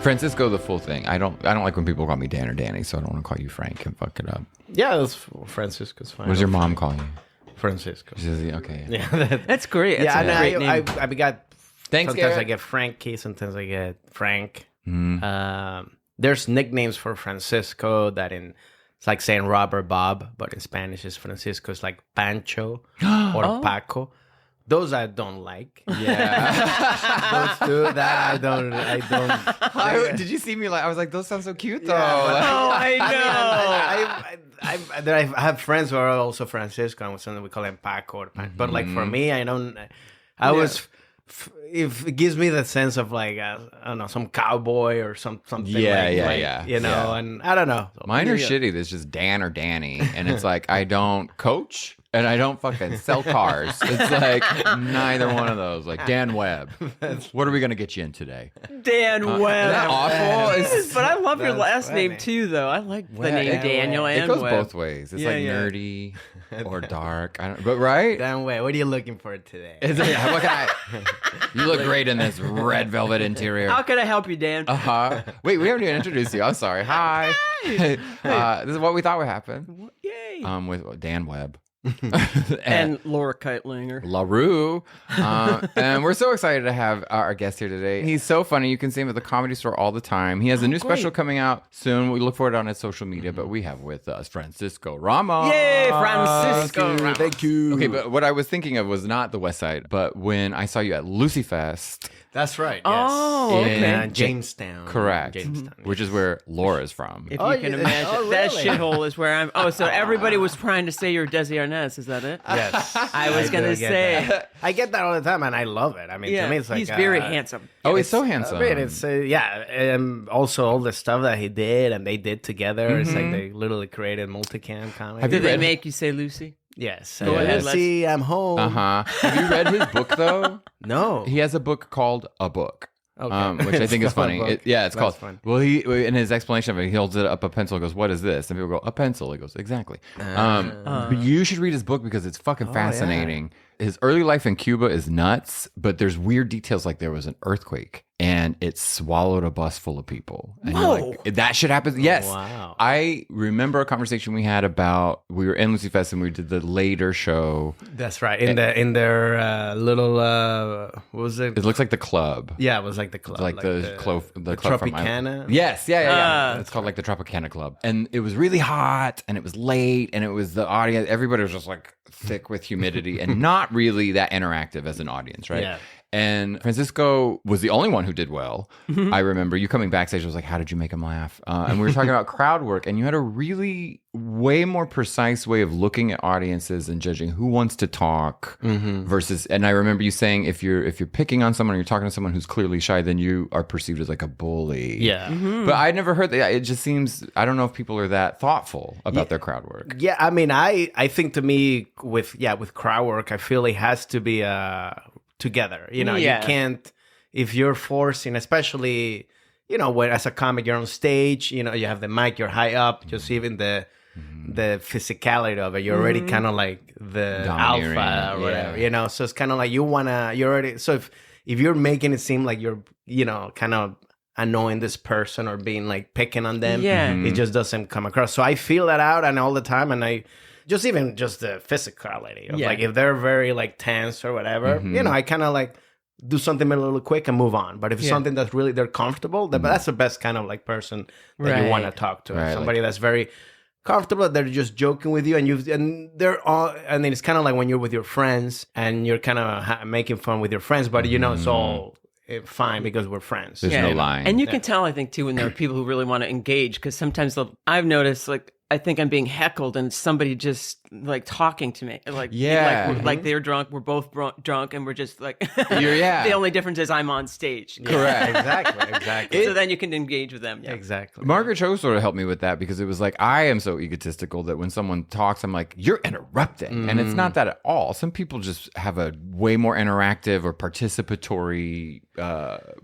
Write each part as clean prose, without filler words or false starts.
Francisco, the full thing. I don't like when people call me Dan or Danny, so I don't want to call you Frank and fuck it up. Yeah, that's Francisco's fine. What does your mom call you? Francisco. She says, okay. Yeah, That's great. That's a great name. I got. Thanks, sometimes Garrett. I get Frankie. Sometimes I get Frank. Mm-hmm. There's nicknames for Francisco it's like saying Rob or Bob, but in Spanish is Francisco. It's like Pancho or Paco. Those I don't like. Yeah. Those two that I don't. Did you see me? I was like, those sound so cute, though. Oh, I know. I have friends who are also Francisco, and sometimes we call them Paco or Pan. But like for me, I don't. If it gives me the sense of like I don't know, some cowboy or something. Yeah. You know, and I don't know. Mine are shitty. There's just Dan or Danny, and it's like I don't coach and I don't fucking sell cars. It's like neither one of those. Like Dan Webb. What are we gonna get you in today? Dan Webb. Isn't that awful? But I love your That's last funny. name too, though. I like the name Dan Daniel Webb. and It goes Webb. both ways. It's Yeah, like yeah. nerdy or dark. But right? Damn way. What are you looking for today? What can I? You look great in this red velvet interior. How can I help you, Dan? Wait, we haven't even introduced you. I'm sorry. Hi. This is what we thought would happen. Yay. With Dan Webb. And Laura Keitlinger. LaRue. And we're so excited to have our guest here today. He's so funny. You can see him at the Comedy Store all the time. He has a new special coming out soon. We look for it on his social media, but we have with us Francisco Ramos. Yay, Francisco. Ramos. Thank you. Okay, but what I was thinking of was not the West Side, but when I saw you at Lucy Fest. That's right. Yes. Oh, In okay. Jamestown. Correct. Jamestown. Which is where Laura's from. If Oh, you can yeah. imagine. Oh, That really? shithole is where I'm. Oh, so everybody was trying to say you're Desi Arnaz. Is that it? Yes. I was going to do get say. that. I get that all the time, and I love it. I mean, to me, it's like he's very handsome. Oh, he's so handsome. I mean, it's also all the stuff that he did and they did together. It's like they literally created multicam comedy. Have you Did they read- make you say Lucy? Yes. Go ahead, See, I'm home. Have you read his book, though? No. He has a book called A Book. Okay. Which I think is It's called funny. A Book. It's That's called. fun. Well, he in his explanation of it, he holds it up a pencil and goes, "What is this?" And people go, "A pencil." He goes, "Exactly." But you should read his book because it's fucking fascinating. His early life in Cuba is nuts, but there's weird details like there was an earthquake and it swallowed a bus full of people. And you're like, that shit happens. Yes. Wow. I remember a conversation we had about we were in Lucy Fest and we did the later show. That's right. In their little what was it? It looks like the club. Yeah, it was like the club. Like the club from Tropicana. Yes, yeah. It's called like the Tropicana Club, and it was really hot, and it was late, and it was the audience. Everybody was just like thick with humidity, and not really that interactive as an audience, right? Yeah. And Francisco was the only one who did well. I remember you coming backstage. I was like, "How did you make him laugh?" And we were talking about crowd work, and you had a really way more precise way of looking at audiences and judging who wants to talk versus. And I remember you saying if you're picking on someone or you're talking to someone who's clearly shy, then you are perceived as like a bully. Yeah. But I never heard that. It just seems I don't know if people are that thoughtful about their crowd work. Yeah, I mean, I think to me with crowd work, I feel it has to be together. You know, Yeah. you can't if you're forcing, especially when as a comic you're on stage, you have the mic, you're high up, just even the physicality of it, you're already kind of like the Domineering, alpha or whatever. So it's kind of like you're already. So if you're making it seem like you're kind of annoying this person or being like picking on them, it just doesn't come across. So I feel that out and all the time, and I just the physicality of like if they're very like tense or whatever, I kind of like do something a little quick and move on. But if it's something that's really they're comfortable, that's the best kind of like person that you want to talk to. Right, Somebody that's very comfortable, they're just joking with you, and they're all. And then it's kind of like when you're with your friends and you're kind of making fun with your friends, but it's all fine because we're friends. There's no line. And you can tell, I think, too, when there are people who really want to engage, because sometimes I've noticed, like, I think I'm being heckled and somebody just like talking to me, like like they're drunk, we're both drunk, and we're just like the only difference is I'm on stage. Correct. Exactly. So then you can engage with them. Yeah. Exactly. Margaret Cho sort of helped me with that because it was like I am so egotistical that when someone talks, I'm like, you're interrupting. And it's not that at all. Some people just have a way more interactive or participatory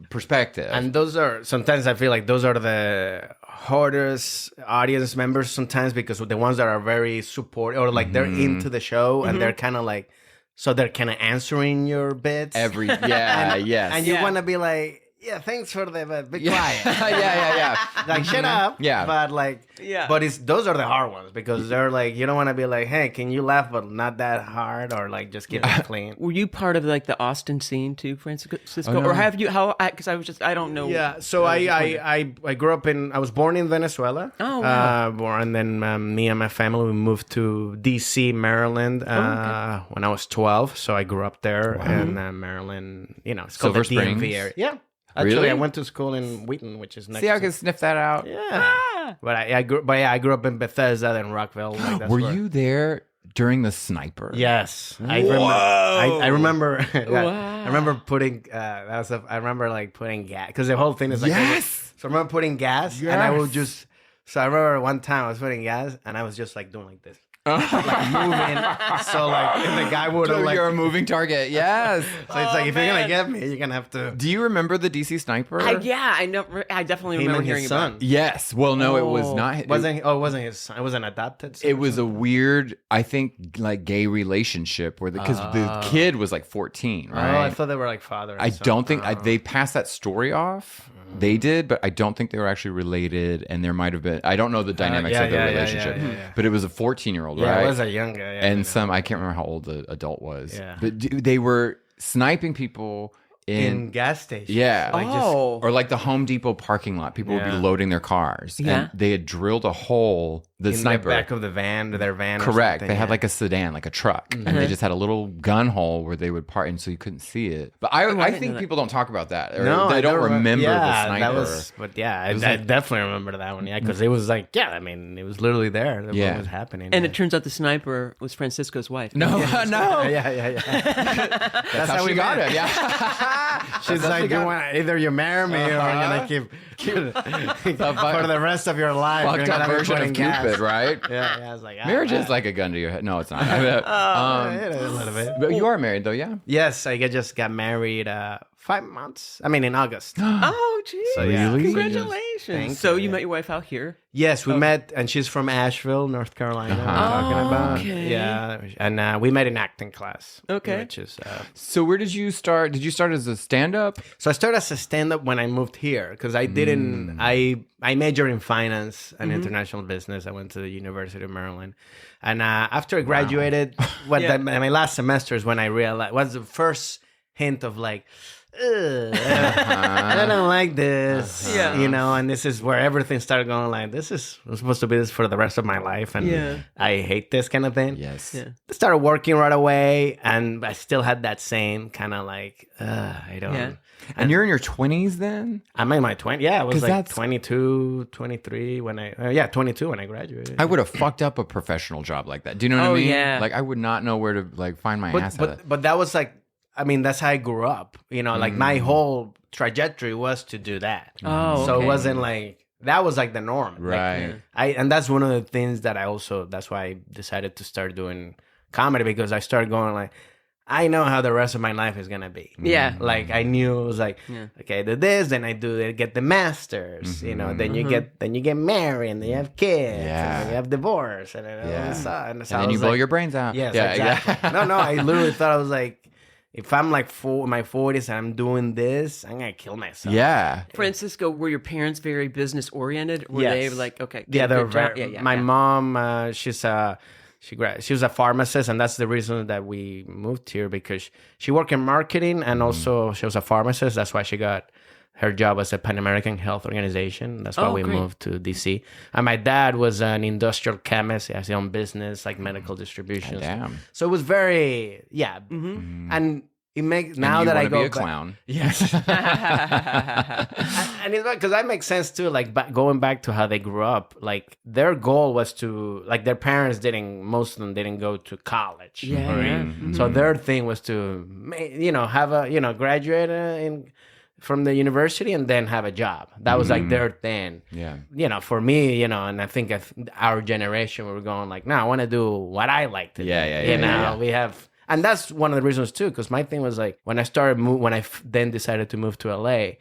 perspective. And those are sometimes I feel like those are the hardest audience members sometimes because the ones that are very supportive or like they're into the show and they're kind of like, so they're kind of answering your bits. yes. And you want to be like, yeah, thanks for the, but be quiet. yeah. Like, shut up. Yeah. But like, but those are the hard ones because they're like, you don't want to be like, hey, can you laugh, but not that hard, or like just keep it clean. Were you part of like the Austin scene too, Francisco? no. Or have you, because I don't know. Yeah, so I grew up I was born in Venezuela. Oh, wow. And then me and my family, we moved to D.C., Maryland when I was 12. So I grew up there in Maryland, it's called Silver the DMV Springs? area. Yeah. Actually, Really? I went to school in Wheaton, which is next. See, I to- can sniff that out. Yeah. But I grew up in Bethesda and Rockville. Like, that's Were where- you there during the sniper? Yes, Whoa. I remember. Wow. I remember putting. I remember like putting gas because the whole thing is like. Yes. So I remember putting gas, and I would just. So I remember one time I was putting gas, and I was just like doing like this, like moving. So like, and the guy would have like. You're a moving target. Yes. So it's like if you're gonna get me, you're gonna have to. Do you remember the DC sniper? I know. I definitely Him remember and hearing his about son. Yes. Well, no, it was not. It wasn't his son. It was an adopted son. It was a weird, I think, like gay relationship where because the kid was like 14, right? Oh, I thought they were like father. And I son. don't think they passed that story off. They did, but I don't think they were actually related. And there might have been, I don't know the dynamics of their relationship, but it was a 14-year-old, right? Yeah, it was a young guy. Yeah, And I can't remember how old the adult was. Yeah. But they were sniping people in gas stations. Yeah. Like or like the Home Depot parking lot. People would be loading their cars. Yeah. And they had drilled a hole, the in sniper. the back of the van, their van. or Correct. something, They had yeah. like a sedan, like a truck, and they just had a little gun hole where they would park, and so you couldn't see it. But I didn't think know people don't talk about that, or No, they I don't remember the sniper. That was, but yeah, I like- definitely remember that one. Yeah, because it was like, yeah, I mean, it was literally there. What Yeah. was happening. And yeah. it turns out the sniper was Francisco's wife. No, no. yeah. That's how she got it. Yeah. She's like, either you marry me or I'm gonna keep for the rest of your life. Fucked you're gonna up be version putting of gas. Cupid, right? Yeah, I was like, Marriage is like a gun to your head. No, it's not. a little bit. But you are married though, yeah? Yes, I just got married 5 months. I mean, in August. Oh, geez. So, yeah. Really? Congratulations. Thank So you, you yeah. met your wife out here? Yes, we met, and she's from Asheville, North Carolina. I'm talking about. okay. Yeah, and we met in acting class. Okay. Which is So where did you start? Did you start as a stand-up? so I started as a stand-up when I moved here because I didn't. I majored in finance and international business. I went to the University of Maryland, and after I graduated, my last semester is when I realized was the first hint of like. I don't like this, and this is where everything started going like, this is I'm supposed to be this for the rest of my life, and I hate this kind of thing. Yes. Yeah. I started working right away, and I still had that same kind of like, I don't. Yeah. And you're in your 20s then? I'm in my 20s. Yeah, I was 'Cause like that's- 22, 23 when I 22 when I graduated. I would have fucked up a professional job like that. Do you know what Oh, I mean? yeah. Like I would not know where to like find my ass at. but that was like, I mean, that's how I grew up. Like my whole trajectory was to do that. Oh, So okay. it wasn't like that was like the norm. Like, Right. and that's one of the things that that's why I decided to start doing comedy, because I started going like, I know how the rest of my life is gonna be. Yeah. Like I knew it was like, okay, I do this, then I get the masters, then you get married, and then you have kids, Yeah. and then you have divorce, and then all Yeah. this stuff. And then you blow your brains out. Yes, yeah, exactly. yeah. No, I literally thought I was like, if I'm like in my 40s and I'm doing this, I'm gonna kill myself. Yeah. Francisco, were your parents very business oriented? Were they Yes. like, okay, Yeah, get they're a good job? very. My mom, she was a pharmacist, and that's the reason that we moved here, because she worked in marketing, and also she was a pharmacist. That's why she got her job as a Pan American Health Organization. That's why we great. moved to DC. And my dad was an industrial chemist. He has his own business, like medical distribution. Damn. So it was very, and it makes now And you that I wanna go be a back- clown. Yes. And it's because that makes sense too. Like going back to how they grew up, like their goal was to, like their parents most of them didn't go to college. Yeah, or- yeah. So their thing was to, have a, graduate from the university and then have a job. That was like their thing. Yeah. For me, and I think our generation, we were going like, no, I want to do what I like to do. Yeah. We have. And that's one of the reasons too, because my thing was like when I then decided to move to LA,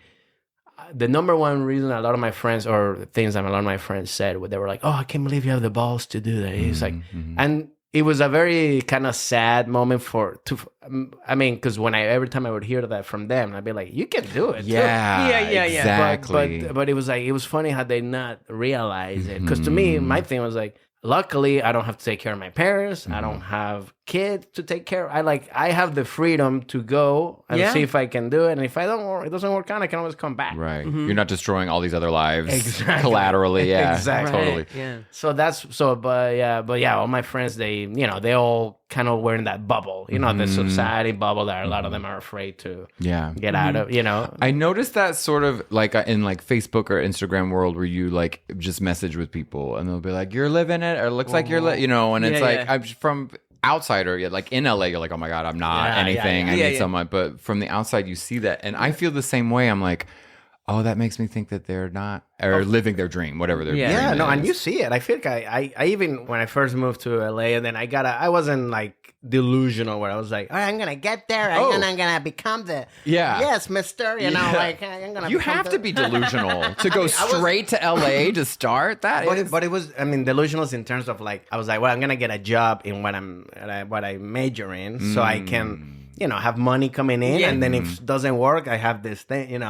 the number one reason a lot of my friends, or things that a lot of my friends said, they were like, "Oh, I can't believe you have the balls to do that." It's like, and it was a very kind of sad moment because every time I would hear that from them, I'd be like, you can do it. Yeah, exactly. But it was like, it was funny how they not realize it. Because to me, my thing was like, luckily, I don't have to take care of my parents. I don't have kids to take care of. I have the freedom to go and see if I can do it. And if it doesn't work out, I can always come back. Right. You're not destroying all these other lives collaterally. Yeah. Exactly. Totally. Yeah. But all my friends, they all kind of were in that bubble, the society bubble that a lot of them are afraid to get out of, I noticed that sort of like in like Facebook or Instagram world where you like just message with people and they'll be like, you're living it, or it looks like you're, and it's I'm from outsider, like in LA, you're like, oh my God, I'm not anything. I need someone. But from the outside, you see that. And I feel the same way. I'm like, oh, that makes me think that they're not, or living their dream, whatever their dream is. And you see it. I feel like I even, when I first moved to LA, and then I wasn't like delusional where I was like, all right, I'm gonna get there, and I'm gonna become the yes, mister, I'm gonna. You have to be delusional to go straight to LA to start that. But it was, delusional in terms of like, I was like, well, I'm gonna get a job in what I major in, so I can. Have money coming in, and then if it doesn't work, I have this thing,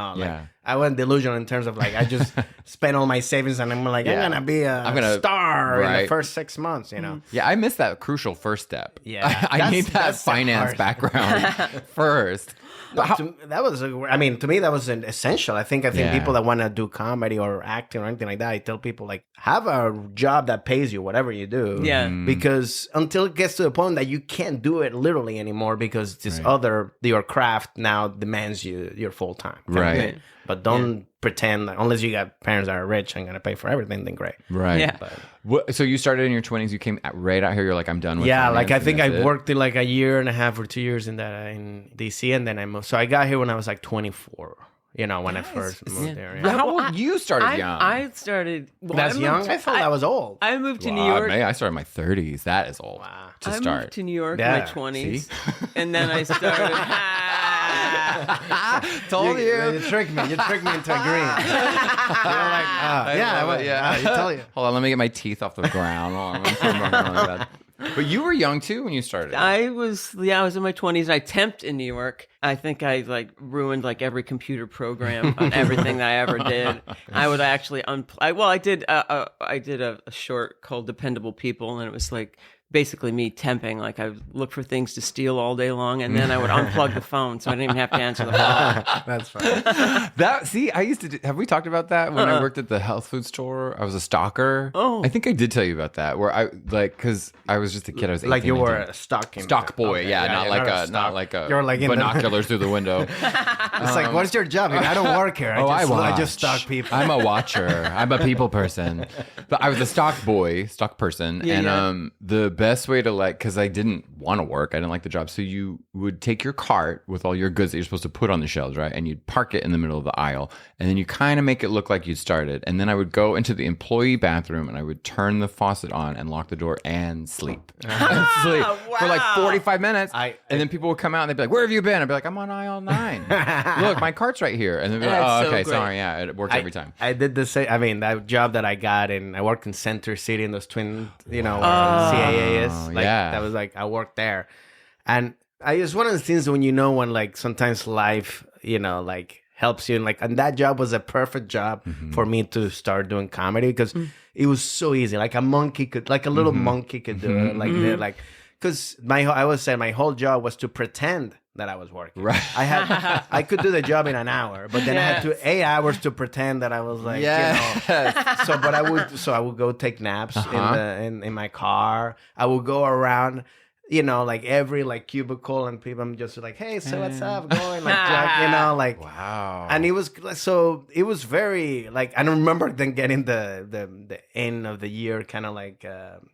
I wasn't delusional in terms of like, I just spent all my savings and I'm like, I'm going to be a star in the first 6 months, Yeah, I missed that crucial first step. Yeah. I need that finance background first. To me, that was essential. I think people that want to do comedy or acting or anything like that, I tell people like, have a job that pays you whatever you do. Yeah. Because until it gets to the point that you can't do it literally anymore because your craft now demands your full time. Right. But don't pretend that unless you got parents that are rich and going to pay for everything, then great. Right. Yeah. So you started in your 20s. You came right out here. You're like, I'm done with I think I worked in like a year and a half or 2 years in DC, and then I moved. So I got here when I was like 24. When I first moved there. Yeah. How old? You started young. I started. Well, That's young? I thought that was old. I moved to New York. I started in my 30s. That is old to start. I moved to New York in my 20s. And then I started. Told you. You tricked me. You tricked me into agreeing. You tell you. Hold on, let me get my teeth off the ground. Hold on. But you were young too when you started. I was in my 20s. I temped in New York. I think I like ruined like every computer program on everything that I ever did. I would actually I did a short called Dependable People, and it was like basically me temping. Like I would look for things to steal all day long, and then I would unplug the phone, so I didn't even have to answer the phone. That's funny. I used to have we talked about that when I worked at the health food store? I was a stalker. Oh, I think I did tell you about that. Where I because I was just a kid. I was 18, like you were a stock boy. Okay, not like a you're like binoculars through the window. It's like, what's your job? I don't work here. I just stalk people. I'm a watcher. I'm a people person. But I was a stock person, and the best way to because I didn't want to work. I didn't like the job. So you would take your cart with all your goods that you're supposed to put on the shelves, right? And you'd park it in the middle of the aisle. And then you kind of make it look like you started. And then I would go into the employee bathroom and I would turn the faucet on and lock the door and sleep. Wow. For like 45 minutes. And then people would come out and they'd be like, where have you been? I'd be like, I'm on aisle 9. Look, my cart's right here. And they'd be like, oh, okay, sorry. Yeah, it works every time. I did the same. That job that I got, and I worked in Center City in those twin, where CAA is. That was like, I worked there. And it's one of the things when like sometimes life, helps you. And that job was a perfect job for me to start doing comedy because it was so easy. Like a little monkey could do it. Because I always say my whole job was to pretend that I was working. Right. I could do the job in an hour, but then I had 8 hours to pretend that I was like, So I would go take naps in my car. I would go around, every cubicle, and people, I'm just like, hey, so what's up? Going wow. And it was very I don't remember then getting the end of the year kind of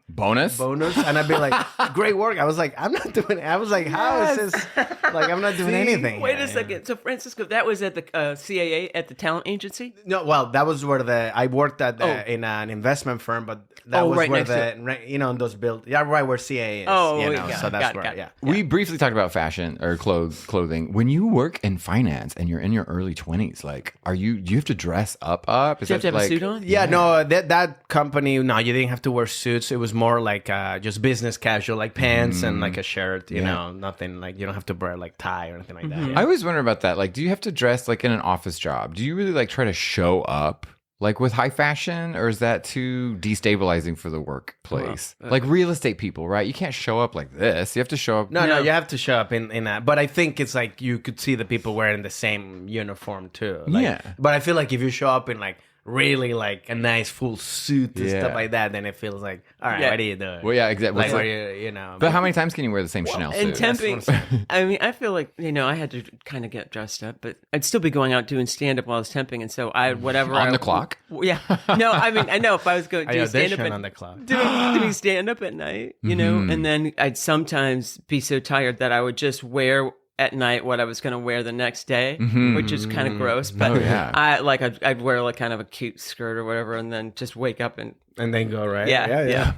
bonus, and I'd be like, great work. I was like, I'm not doing it. I was like, how is this? I'm not doing anything. Wait a second. So Francisco, that was at the CAA at the talent agency? No, well, that was where I worked at in an investment firm, but that was right where those built. Yeah, right where CAA is. Oh, So that's where, yeah. We briefly talked about fashion or clothing. When you work in finance and you're in your early 20s, like, do you have to dress up? Do you have to have a suit on? Yeah, no, that company, no, you didn't have to wear suits. It was more like just business casual, like pants and like a shirt, you know, nothing like, you don't have to wear like tie or anything like that. I always wonder about that. Like, do you have to dress like in an office job? Do you really like try to show up like with high fashion, or is that too destabilizing for the workplace? Like real estate people, right? You can't show up like this. You have to show up. No, you have to show up in that. But I think it's like you could see the people wearing the same uniform too. Like, yeah. But I feel like if you show up in like really like a nice full suit and stuff like that, then it feels like, all right, what are you doing? Well, yeah, exactly. Like, you know. But how many times can you wear the same Chanel suit? And temping, I mean, I feel like, you know, I had to kind of get dressed up, but I'd still be going out doing stand up while I was temping. And so whatever. On the clock? Yeah. No, I mean, I know if I was going to do stand up on the clock. Doing stand up at night, you know, and then I'd sometimes be so tired that I would just wear at night what I was going to wear the next day, which is kind of gross. But I'd wear like kind of a cute skirt or whatever, and then just wake up and then go, right? Yeah.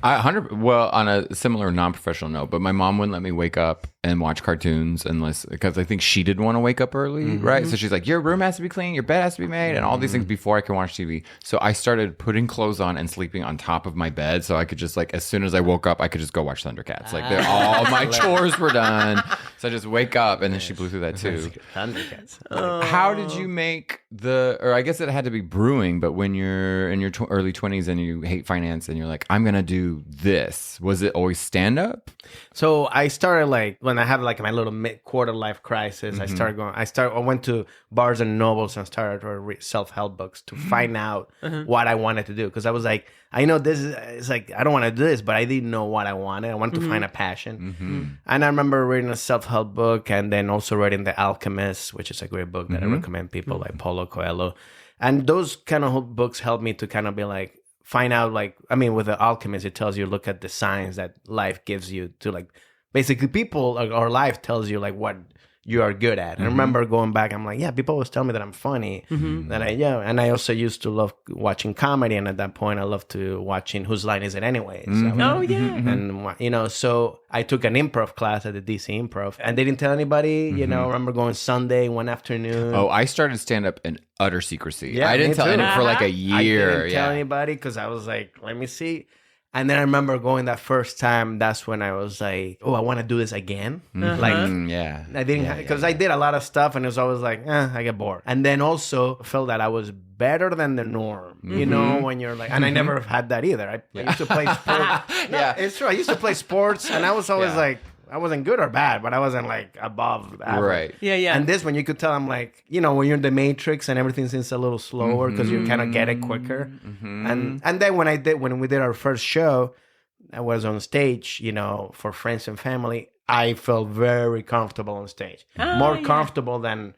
Well, on a similar non-professional note, but my mom wouldn't let me wake up and watch cartoons because I think she didn't want to wake up early, right? So she's like, your room has to be clean, your bed has to be made, and all these things before I can watch TV. So I started putting clothes on and sleeping on top of my bed, so I could just like, as soon as I woke up, I could just go watch Thundercats. Like all my chores were done, so I just wake up, and then she blew through that too. Thundercats. How did you make or I guess it had to be brewing, but when you're in your early 20s and you hate finance and you're like, I'm gonna do this, was it always stand up? So I started like when I have like my little mid-quarter life crisis, I went to Barnes and Nobles and started to read self-help books to find out what I wanted to do, because I was like, I know this is, it's like, I don't want to do this, but I didn't know what I wanted. I wanted to find a passion. And I remember reading a self-help book and then also reading The Alchemist, which is a great book that I recommend people, like Paulo Coelho. And those kind of books helped me to kind of be like, find out, like, I mean, with The Alchemist, it tells you, look at the signs that life gives you to, like, basically people or life tells you like what you are good at. And I remember going back, I'm like, yeah, people always tell me that I'm funny. That and I also used to love watching comedy, and at that point I loved to watching Whose Line Is It Anyway? Oh yeah. And you know, so I took an improv class at the DC Improv, and they didn't tell anybody. You know, I remember going Sunday one afternoon. Oh, I started stand up in utter secrecy. Yeah, I didn't tell anyone for like a year. I didn't tell anybody because I was like, let me see. And then I remember going that first time. That's when I was like, "Oh, I want to do this again." Like, I didn't because I did a lot of stuff, and it was always like, I get bored. And then also felt that I was better than the norm. You know, when you're like, and I never had that either. I used to play sports. It's true. I used to play sports, and I was always like, I wasn't good or bad, but I wasn't like above average. Right. Yeah. And this one, you could tell I'm like, you know, when you're in the Matrix and everything seems a little slower because you kind of get it quicker. And then when we did our first show, I was on stage, you know, for friends and family. I felt very comfortable on stage, more comfortable than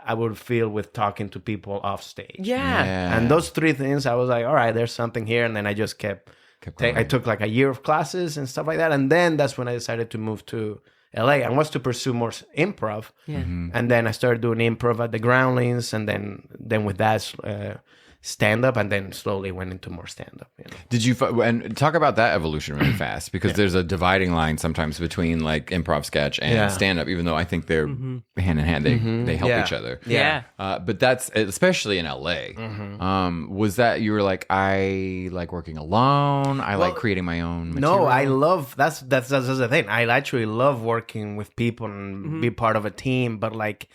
I would feel with talking to people off stage. Yeah. And those three things, I was like, all right, there's something here. And then I just kept I took like a year of classes and stuff like that. And then that's when I decided to move to LA and was to pursue more improv. Yeah. And then I started doing improv at the Groundlings, and then with that stand up, and then slowly went into more stand up. You know? Did you and talk about that evolution really fast, because there's a dividing line sometimes between like improv sketch and stand up, even though I think they're hand in hand, they help each other. Yeah. But that's especially in LA. Was that you were like, I like working alone, I like creating my own material? No, I love that's the thing. I actually love working with people and be part of a team, but like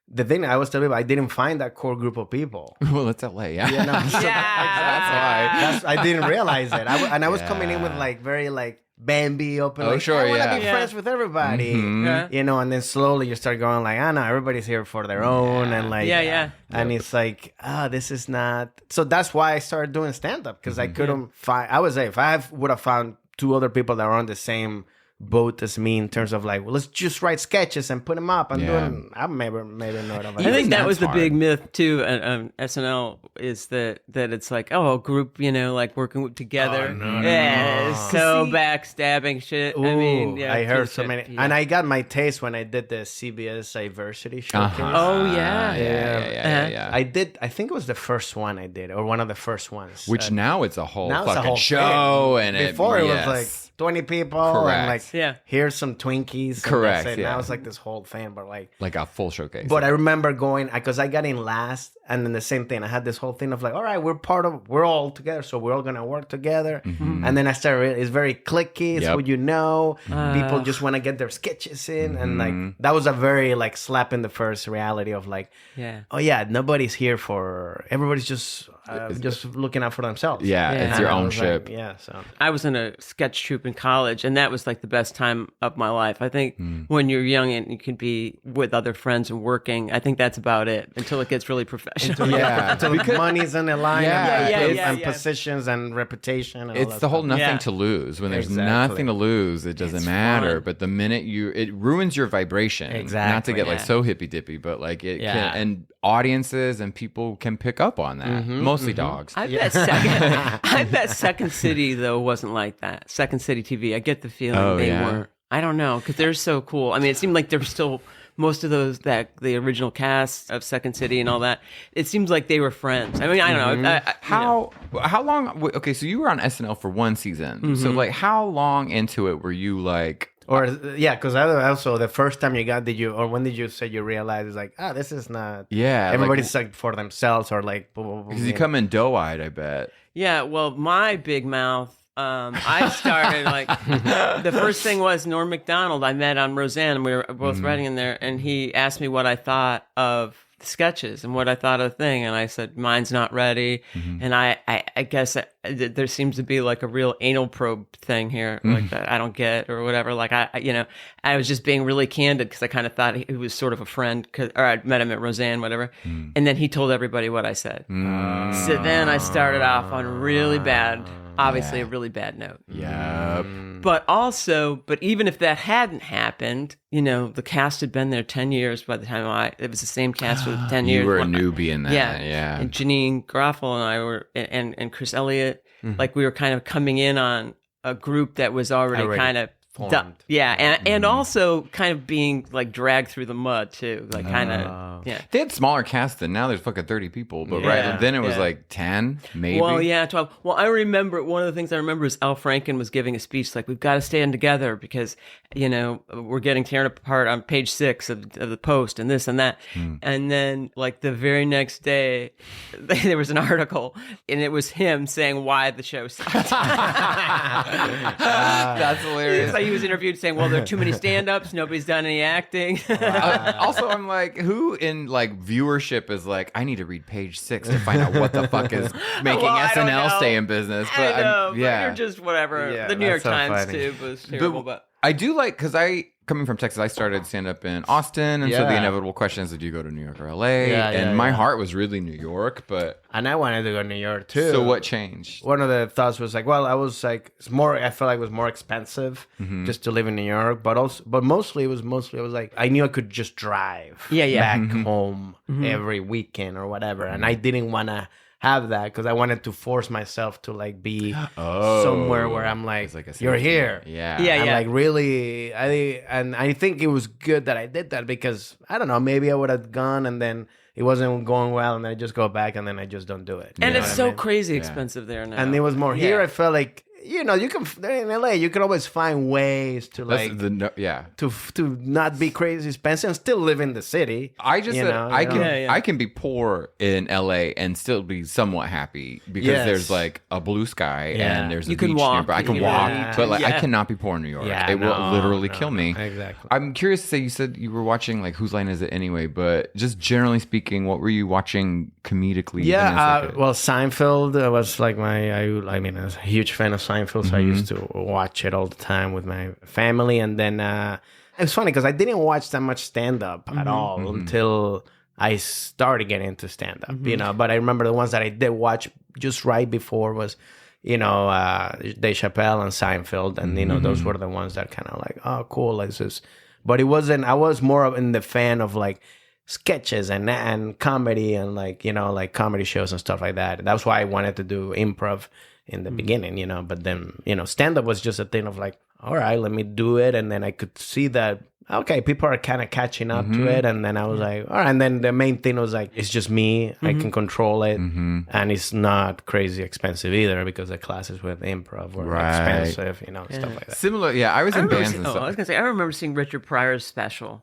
the thing I was telling you, I didn't find that core group of people. Well, it's LA, You know? that's why. I didn't realize it. I was coming in with like very like Bambi open. Oh, sure, I want to be friends with everybody. You know, and then slowly you start going like, no, everybody's here for their own, and like, and it's like, this is not. So that's why I started doing stand up, because I couldn't find. I would say if I would have found two other people that were on the same boat as me in terms of like, well, let's just write sketches and put them up and doing. I maybe not. I think that was the big myth too at SNL, is that it's like, a group, you know, like working together. It's so backstabbing shit. Ooh, I mean, I heard so many, and I got my taste when I did the CBS Diversity Showcase. Oh Yeah. I did. I think it was the first one I did, or one of the first ones. Which now it's a whole now fucking it's a whole show, thing. and before it was like 20 people. Correct. And like, here's some Twinkies. Correct. And that was like this whole thing, but like a full showcase. But I remember going because I got in last, and then the same thing. I had this whole thing of like, all right, we're all together, so we're all gonna work together. And then I started. It's very cliquey. It's who you know. People just want to get their sketches in, and like that was a very like slap in the first reality of like, oh yeah, nobody's here for. Everybody's just looking out for themselves. It's your own ship. Like, so I was in a sketch troupe in college, and that was like the best time of my life. I think when you're young and you can be with other friends and working, I think that's about it until it gets really professional. Until money's in the line, and yeah. positions and reputation. And it's the whole nothing to lose. When there's nothing to lose, it doesn't matter. Fun. But the minute it ruins your vibration. Exactly. Not to get like so hippy dippy, but like it can, and audiences and people can pick up on that. Mostly dogs. I bet Second City though wasn't like that. Second City TV. I get the feeling they weren't. I don't know, because they're so cool. I mean, it seemed like there were still most of those the original cast of Second City and all that. It seems like they were friends. I mean, I don't know. How long? Okay, so you were on SNL for one season. So like, how long into it were you like? Or because also the first time you got, when did you say you realized it's like, this is not everybody's like for themselves or like because you come in doe-eyed, I bet. Yeah, well, my big mouth. I started like the first thing was Norm Macdonald. I met on Roseanne. We were both writing in there, and he asked me what I thought of the sketches and what I thought of the thing, and I said mine's not ready. And I guess there seems to be like a real anal probe thing here, like that I don't get or whatever. Like I was just being really candid because I kind of thought he was sort of a friend, or I'd met him at Roseanne, whatever. And then he told everybody what I said. So then I started off on really bad. Obviously, a really bad note. But even if that hadn't happened, the cast had been there 10 years by the time it was the same cast for 10 years. You were a newbie in that. Yeah. And Janine Garofalo and I were, and Chris Elliott, like we were kind of coming in on a group that was already kind of formed. And also kind of being like dragged through the mud too, like kind of They had smaller casts than now. There's fucking 30 people, but then it was like 10, maybe. Well, 12. Well, I remember one of the things I remember is Al Franken was giving a speech like, "We've got to stand together because we're getting torn apart on page 6 of the Post and this and that." And then like the very next day, there was an article and it was him saying why the show sucked. That's hilarious. He was interviewed saying, well, there are too many stand-ups, nobody's done any acting. Also, I'm like, who in like viewership is like, I need to read page 6 to find out what the fuck is making SNL stay in business. But I know, but you're just whatever. The New York Times too was terrible, but I do like, because coming from Texas, I started stand-up in Austin, and so the inevitable question is, did you go to New York or LA? My heart was really New York, and I wanted to go to New York too. So what changed? One of the thoughts was like, well, I was like, I felt like it was more expensive just to live in New York, but mostly I was like, I knew I could just drive back home every weekend or whatever, and I didn't want to have that because I wanted to force myself to like be somewhere where I'm like you're here. I'm like really, I think it was good that I did that because I don't know, maybe I would have gone and then it wasn't going well and I just go back and then I just don't do it. And it's so crazy expensive there now. And it was more here. I felt like you can in LA. You can always find ways to like to not be crazy expensive and still live in the city. I just I can be poor in LA and still be somewhat happy because there's like a blue sky and there's a beach nearby. I can walk, but like I cannot be poor in New York. It will literally kill me. Exactly. I'm curious to say, you said you were watching like Whose Line Is It Anyway? But just generally speaking, what were you watching comedically? Well, Seinfeld was like I mean, I was a huge fan of Seinfeld, so I used to watch it all the time with my family. And then it was funny because I didn't watch that much stand-up at all until I started getting into stand-up, But I remember the ones that I did watch just right before was, Dave Chappelle and Seinfeld. And, those were the ones that kind of like, oh, cool. Like this. But it wasn't, I was more of in the fan of like sketches and comedy and like, like comedy shows and stuff like that. And that's why I wanted to do improv in the beginning, but then, stand-up was just a thing of like, all right, let me do it. And then I could see that, okay, people are kind of catching up to it. And then I was like, all right. And then the main thing was like, it's just me. I can control it. And it's not crazy expensive either because the classes with improv were expensive, stuff like that. Similar. Yeah, I was in bands and stuff. I was going to say, I remember seeing Richard Pryor's special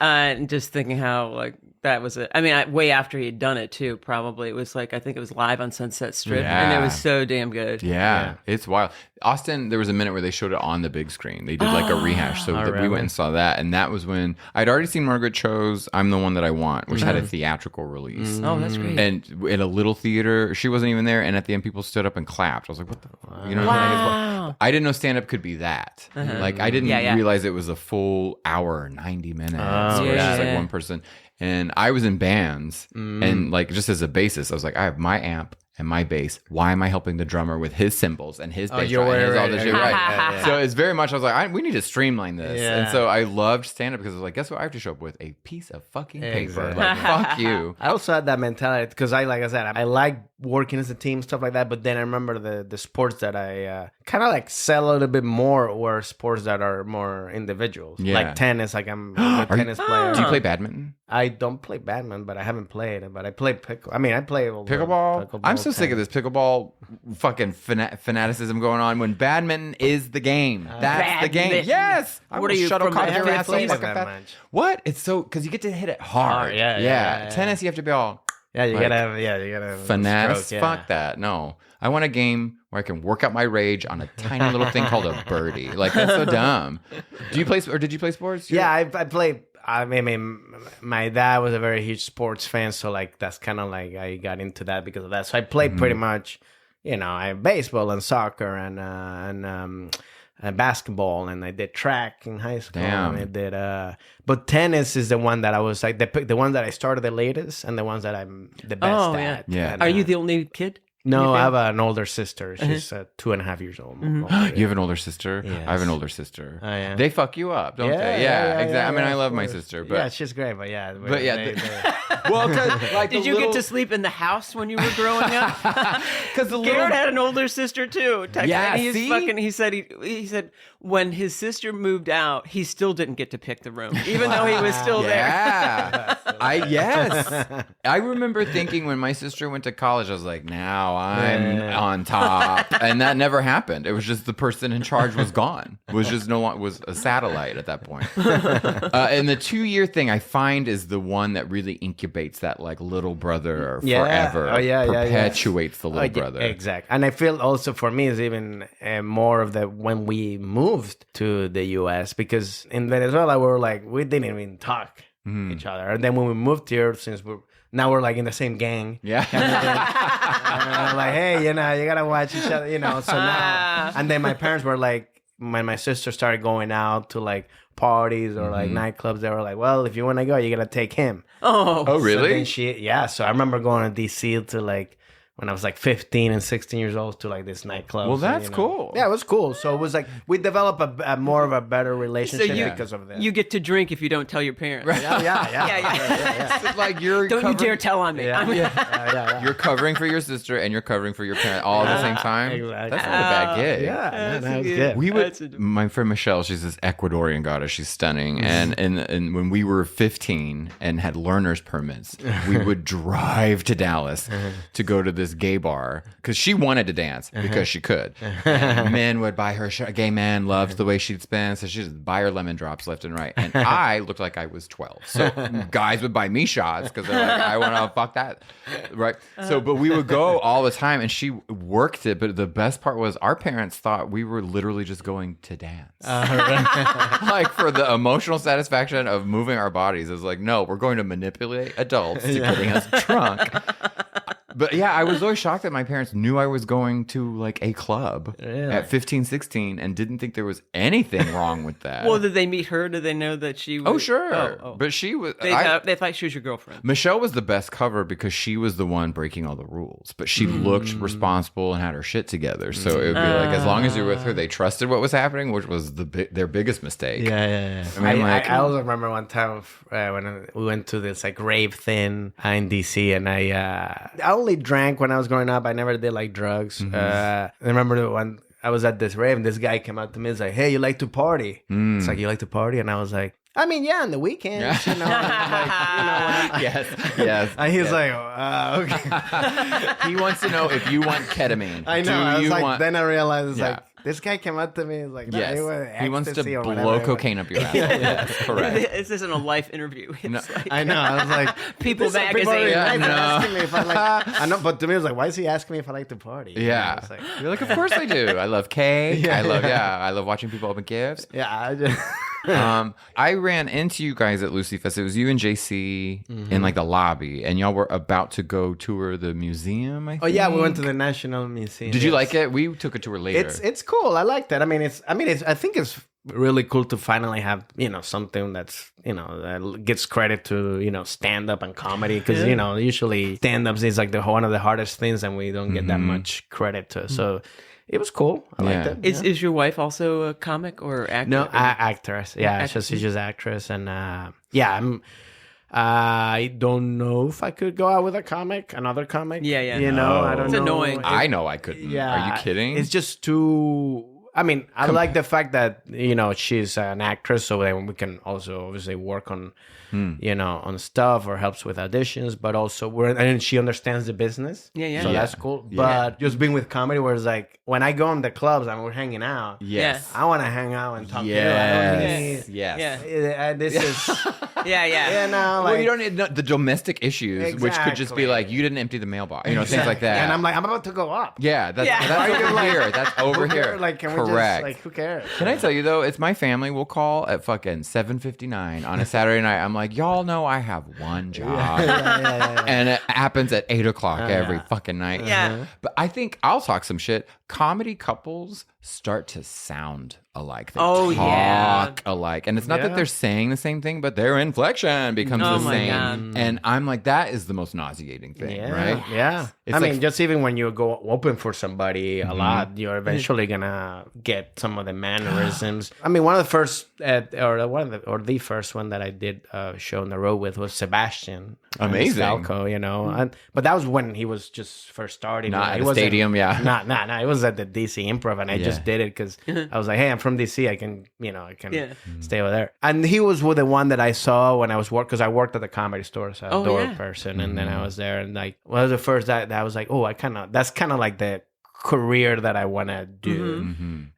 and just thinking how like that was it. I mean, way after he had done it too, probably. It was like, I think it was live on Sunset Strip and it was so damn good. Yeah, it's wild. Austin, there was a minute where they showed it on the big screen. They did like a rehash. So we went and saw that. And that was when I'd already seen Margaret Cho's I'm the One That I Want, which had a theatrical release. Oh, that's great. And in a little theater, she wasn't even there. And at the end, people stood up and clapped. I was like, what the fuck? You know what I mean? I didn't know stand-up could be that. Like, I didn't realize it was a full hour, 90 minutes. Where it's just like one person. And I was in bands, and like just as a bassist, I was like, I have my amp and my bass. Why am I helping the drummer with his cymbals and his bass drum and his all this shit? Right. So it's very much, I was like, we need to streamline this. Yeah. And so I loved stand-up because I was like, guess what? I have to show up with a piece of fucking paper. Exactly. Like, fuck you. I also had that mentality because like I said, I like working as a team, stuff like that. But then I remember the sports that I kind of like sell a little bit more were sports that are more individuals. Yeah. Like tennis, like I'm a tennis player. Do you play badminton? I don't play badminton, but I haven't played it. But I play pickleball. I'm so sick of this pickleball fucking fanaticism going on when badminton is the game. That's the game. Yes. What are you shuttlecock your ass that What? It's so because you get to hit it hard. Yeah. Tennis, you have to be all. Yeah, you gotta have finesse. Fuck that. No, I want a game where I can work out my rage on a tiny little thing called a birdie. Like that's so dumb. Do you play or did you play sports? Yeah, I played. I mean, my dad was a very huge sports fan, so like that's kind of like I got into that because of that. So I played pretty much, I baseball and soccer and basketball, and I did track in high school. Damn. And I did, but tennis is the one that I was like the one that I started the latest, and the ones that I'm the best at. Yeah. And, are you the only kid? No, I have an older sister. She's 2.5 years old. You have an older sister? Yes. I have an older sister. Oh, yeah. They fuck you up, don't they? Yeah, exactly. I mean, I love my sister, but yeah, she's great. But yeah, well, like did you get to sleep in the house when you were growing up? Because Garrett had an older sister too. Yeah, he said when his sister moved out, he still didn't get to pick the room, even though he was still there. Yeah, I remember thinking when my sister went to college, I was like, now I'm on top, and that never happened. It was just the person in charge was gone. Was just was a satellite at that point. And the 2-year thing I find is the one that really incubates that like little brother forever. Perpetuates the little brother. Exactly. And I feel also for me is even more of the when we moved to the U.S. because in Venezuela we didn't even talk each other, and then when we moved here, since now we're like in the same gang. Yeah. And I'm like, hey, you gotta watch each other, So now, and then my parents were like, when my sister started going out to like parties or like nightclubs, they were like, well, if you want to go, you gotta take him. Oh, really? So I remember going to DC to like when I was like 15 and 16 years old to like this nightclub. Well, that's cool. Yeah, it was cool. So it was like we developed a more of a better relationship because of that. You get to drink if you don't tell your parents. Right. Yeah. So like you're don't you dare tell on me. Yeah. You're covering for your sister and you're covering for your parent all at the same time. Exactly. That's not a bad gig. Yeah, that was good. My friend Michelle, she's this Ecuadorian goddess. She's stunning. And when we were 15 and had learner's permits, we would drive to Dallas to go to this gay bar because she wanted to dance because she could. And men would buy her a gay man loved the way she'd spin, so she'd just buy her lemon drops left and right. And I looked like I was 12, so guys would buy me shots because they're like, I want to fuck that, right? So, but we would go all the time, and she worked it. But the best part was our parents thought we were literally just going to dance, like for the emotional satisfaction of moving our bodies. It was like, no, we're going to manipulate adults to getting us drunk. But yeah, I was always shocked that my parents knew I was going to like a club at 15, 16 and didn't think there was anything wrong with that. Well, did they meet her? Did they know that she was... Oh, sure. Oh. But she was... They thought she was your girlfriend. Michelle was the best cover because she was the one breaking all the rules. But she looked responsible and had her shit together. So it would be like, as long as you're with her, they trusted what was happening, which was their biggest mistake. Yeah. I also remember one time when we went to this like rave thing in DC, and I only drank when I was growing up. I never did like drugs. I remember one I was at this rave and this guy came up to me and was like, hey, you like to party? It's like, you like to party? And I was like, I mean, yeah, on the weekends, you know. Yes. And he's like, okay. He wants to know if you want ketamine. I know. I was like, then I realized, it's like, this guy came up to me. He's like, he wants to blow cocaine up your ass. Yes, correct. This isn't a life interview. I know. I was like, People magazine. Asking me if I like. I know, but to me, it was like, why is he asking me if I like to party? Yeah. Like, you're like, of course I do. I love cake. I love watching people open gifts. Yeah. I ran into you guys at Lucy Fest. It was you and JC in like the lobby, and y'all were about to go tour the museum. I think. Oh yeah, we went to the National Museum. Did you like it? We took a tour later. It's cool. I like that. I think it's really cool to finally have, something that's, that gets credit to, stand up and comedy. Because, usually stand ups is like one of the hardest things and we don't get that much credit to. So it was cool. I liked it. Is your wife also a comic or actor? No, actress. Yeah, she's just actress. And I don't know if I could go out with another comic. Yeah. I don't know. It's annoying. I know I couldn't. Yeah. Are you kidding? It's just too... I mean, I like the fact that, she's an actress, so then we can also obviously work on, on stuff or helps with auditions, but also and she understands the business. Yeah. So that's cool. But just being with comedy where it's like, when I go on the clubs and we're hanging out, I want to hang out and talk to you. I don't need... This is... Well, you don't need the domestic issues, which could just be like, you didn't empty the mailbox, things like that. And I'm like, I'm about to go up. Yeah, that's over here. That's over here. Like, can we correct. Just, who cares? Can I tell you though? It's my family will call at fucking 7:59 on a Saturday night. I'm like, y'all know I have one job, and it happens at 8:00 every fucking night. Yeah, but I think I'll talk some shit. Comedy couples start to sound alike. They talk alike, and it's not that they're saying the same thing, but their inflection becomes the same. God. And I'm like, that is the most nauseating thing, right? Yeah. It's just even when you go open for somebody a lot, you're eventually gonna get some of the mannerisms. One of the first, the first one that I did a show on the road with was Sebastian. Amazing. Stalco, but that was when he was just first starting. Not at the stadium, No. It was at the DC Improv, and I just did it because I was like, hey, I'm from DC. I can stay over there. And he was the one that I saw when I was because I worked at the Comedy Store as a door person, and then I was there, and like, well, the first that I was like, oh, that's kind of like the career that I want to do.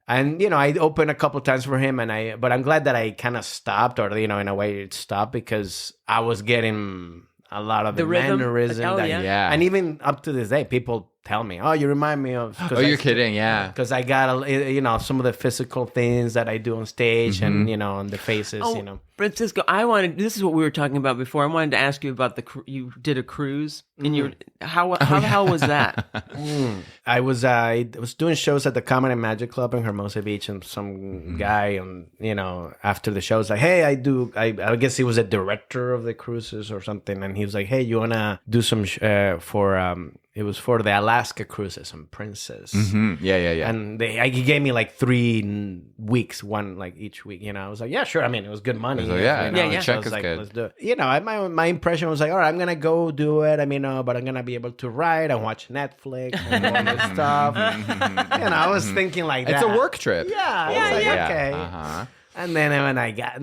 And I opened a couple times for him, but I'm glad that I kind of stopped, or in a way it stopped, because I was getting a lot of the mannerism. And even up to this day, people tell me, oh, you remind me of... Oh, you're kidding, yeah. Because I got, some of the physical things that I do on stage and, on the faces, Francisco, this is what we were talking about before. I wanted to ask you about you did a cruise. How the hell was that? I was doing shows at the Comedy Magic Club in Hermosa Beach, and some guy, after the show was like, hey, I guess he was a director of the cruises or something, and he was like, hey, you want to do some it was for the Alaska cruises and Princess. Yeah. And he gave me like 3 weeks, one like each week. I was like, yeah, sure. It was good money. So, the check is like, good. Let's do it. My impression was like, all right, I'm gonna go do it. But I'm gonna be able to write and watch Netflix and all this stuff. I was thinking like that. It's a work trip. Yeah. I was like, okay. And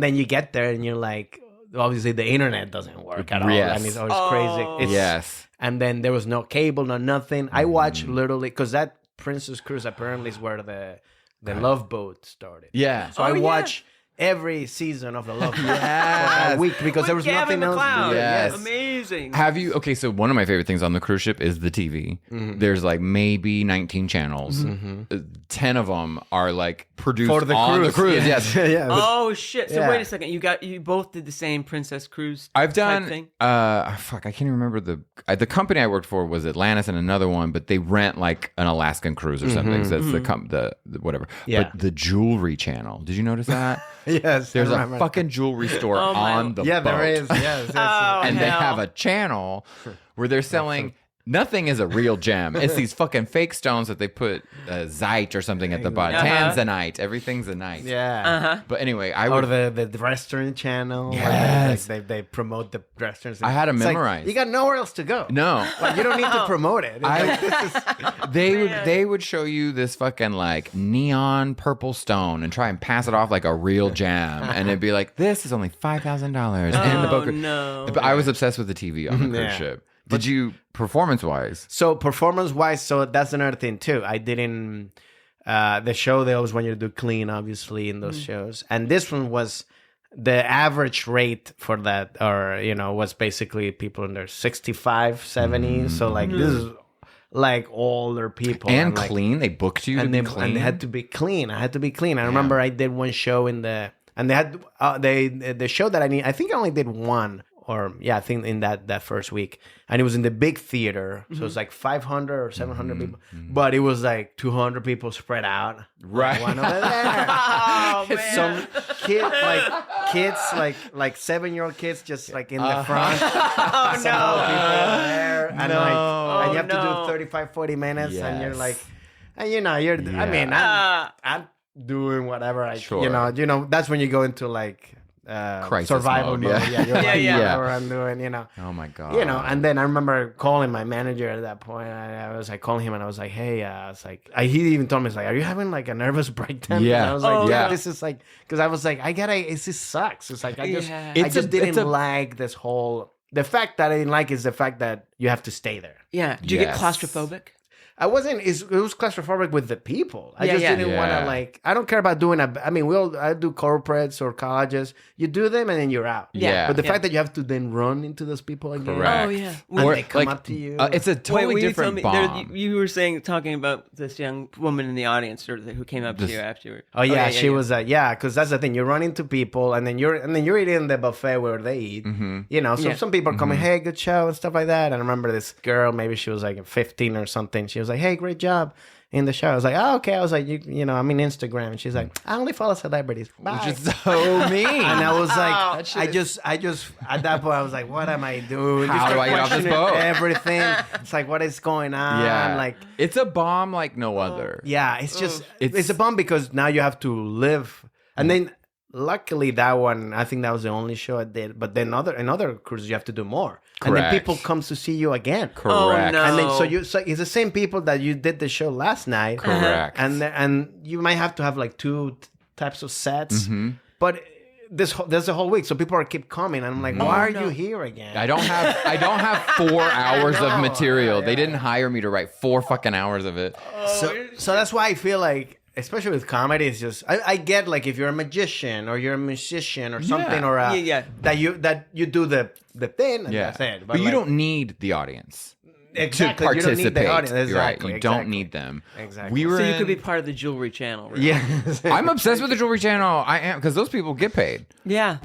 then you get there and you're like, obviously the internet doesn't work at all. Yes. It's always crazy. Yes. And then there was no cable, no nothing. I watched literally, because that Princess Cruise apparently is where the Love Boat started. Yeah. So I watched every season of the Love Boat for a week, because there was nothing else to do. Yes. Amazing. Okay, so one of my favorite things on the cruise ship is the TV. There's like maybe 19 channels. 10 of them are like produced for the on cruise. The cruise. Yes. Oh shit! So wait a second. You both did the same Princess Cruise. I've done. Thing? I can't even remember the company I worked for was Atlantis and another one, but they rent like an Alaskan cruise or something. So that's the whatever. Yeah. But the Jewelry Channel. Did you notice that? Yes. There's a fucking jewelry store on the boat. Yeah, there is. Yes. And they have a channel where they're selling Nothing is a real gem. It's these fucking fake stones that they put zite or something at the bottom. Tanzanite. Everything's a night. Yeah. But anyway, or the restaurant channel. Yes. They promote the restaurants. I had to memorize. Like, you got nowhere else to go. No. Like, you don't need to promote it. They would show you this fucking like neon purple stone and try and pass it off like a real gem. And it'd be like, this is only $5,000. And the boat. No. But I was obsessed with the TV on the cruise ship. Did you, performance-wise? So performance-wise, so that's another thing too. I didn't, the show, they always want you to do clean, obviously, in those shows. And this one was, the average rate for that, or, was basically people in their 65, 70. So like, this is like older people. And like, clean? They booked you to be clean? And they had to be clean. I had to be clean. I remember I did one show and they had, the show that I think I only did one. Or I think in that first week, and it was in the big theater, so it's like 500 or 700 people, but it was like 200 people spread out. Right, one over there. Oh man, some kids like 7-year-old kids just like in the front. Oh Some old people over there, and and you have to do 35, 40 minutes, and you're like, and you're. I mean, I'm doing whatever I, that's when you go into like. Survival mode. Whatever I'm doing, Oh my god. And then I remember calling my manager at that point. I was like calling him and I was like, hey, he even told me, like, are you having like a nervous breakdown? Yeah. And I was like, this is like, because I was like, it just sucks. It's like, I just didn't like this whole, the fact that I didn't like is the fact that you have to stay there. Yeah. Did you get claustrophobic? I wasn't. It was claustrophobic with the people. I just didn't want to like. I don't care about doing I do corporates or colleges. You do them and then you're out. Yeah. But the fact that you have to then run into those people again. Correct. Oh yeah. And they come up to you. It's a totally different bomb. You were talking about this young woman in the audience who came up to you after. Oh yeah, she was. Because that's the thing. You run into people and then you're eating the buffet where they eat. So some people are coming, hey, good show and stuff like that. And I remember this girl, maybe she was like 15 or something. She was like, hey, great job in the show. I was like, oh, okay. I was like, I'm in Instagram. And she's like, I only follow celebrities. Bye. Which is so mean. And I was like, I just at that point I was like, what am I doing? How do I get off this boat? Everything. It's like, what is going on? Yeah. Like, it's a bomb like no other. Yeah. It's just, it's a bomb because now you have to live. And then luckily that one, I think that was the only show I did. But then in other cruises, you have to do more. Correct. And then people come to see you again. Correct. Oh, no. And then so it's the same people that you did the show last night. Correct. And you might have to have like 2 types of sets. But there's a whole week, so people keep coming, and I'm like, why are you here again? I don't have 4 hours of material. They didn't hire me to write 4 fucking hours of it. So that's why I feel like, especially with comedy, it's just I get like if you're a magician or you're a musician or something or that you do the thing and that's it. But you don't need the audience. Exactly. To participate. You don't need the audience. Exactly. You're right. You don't exactly. need them. Exactly. So you could be part of the jewelry channel. Really. Yeah. I'm obsessed with the jewelry channel. I am, because those people get paid. Yeah.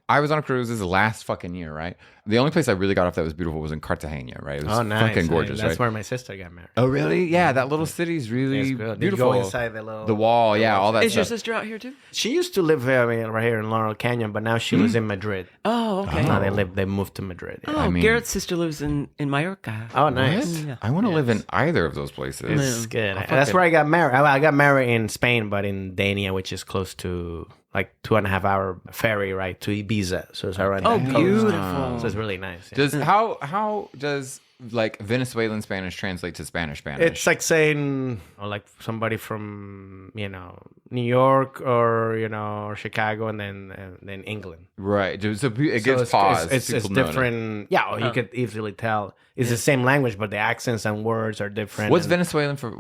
I was on a cruise. This is the last fucking year, right? The only place I really got off that was beautiful was in Cartagena, right? It was fucking gorgeous, That's right? where my sister got married. Oh, really? Yeah, that little city's really beautiful. You go inside the wall, all that Is your stuff. sister out here too? She used to live right here in Laurel Canyon, but now she lives in Madrid. Oh, okay. Now they moved to Madrid. Yeah. Oh, Garrett's sister lives in Mallorca. Oh, nice. Yeah. I want to live in either of those places. It's good. That's where I got married. I got married in Spain, but in Dania, which is close to like 2.5-hour ferry ride to Ibiza. So it's around. Oh, that coast. beautiful. So it's really nice. Yeah. Does how does like Venezuelan Spanish translate to Spanish? It's like saying like somebody from New York or Chicago and then England. Right. So it gives pause. It's different. Yeah, you could easily tell. It's the same language, but the accents and words are different. What's Venezuelan for?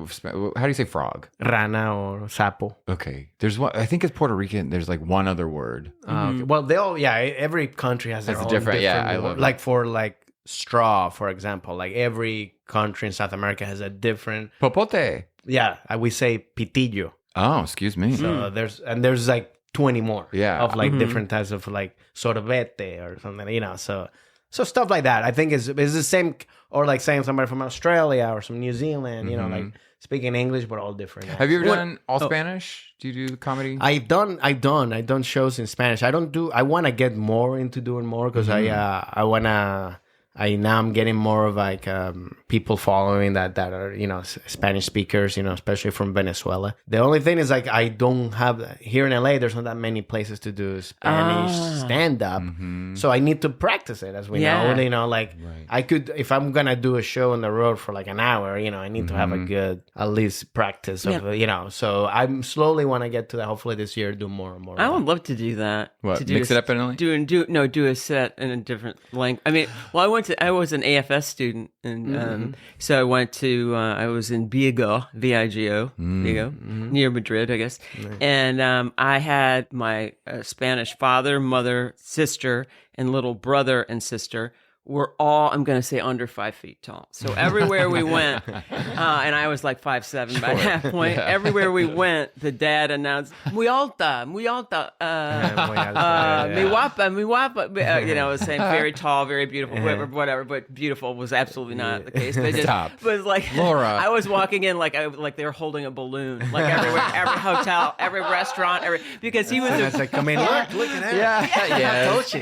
How do you say frog? Rana or sapo. Okay. There's one. I think it's Puerto Rican. There's like one other word. Okay. Well, they all. Yeah, every country has their own different. Yeah, I love like for like straw, for example. Like every country in South America has a different. Popote. Yeah, we say pitillo. Oh, excuse me. So there's like 20 more. Yeah. Of like different types of like sorbete or something. So stuff like that. I think is the same, or like saying somebody from Australia or from New Zealand. Like speaking English, but all different. Have you ever done all Spanish? Do you do comedy? I've done shows in Spanish. I want to get more into doing more because I want to now I'm getting more of like people following that are, you know, Spanish speakers, you know, especially from Venezuela. The only thing is like I don't have here in LA. There's not that many places to do Spanish stand up, so I need to practice it, as we know. You know, like I could, if I'm gonna do a show on the road for like an hour, you know, I need to have a good at least practice of you know. So I'm slowly want to get to that. Hopefully this year do more and more. I would love to do that. What, to do mix it up in a do a set in a different language. I mean, well, I was an AFS student, and so I went to I was in Vigo, Vigo, near Madrid, I guess. And I had my Spanish father, mother, sister, and little brother and sister were all, I'm going to say, under 5 feet tall. So everywhere we went, and I was like 5'7" by that point. Everywhere we went, the dad announced, "Muy alta, muy alta, mi guapa, mi guapa." You know, was saying very tall, very beautiful, whatever. But beautiful was absolutely not the case. They just was like, Laura. I was walking in like they were holding a balloon, like everywhere, every hotel, every restaurant, because he was. It's like, come in, look at that. Yeah. I told you.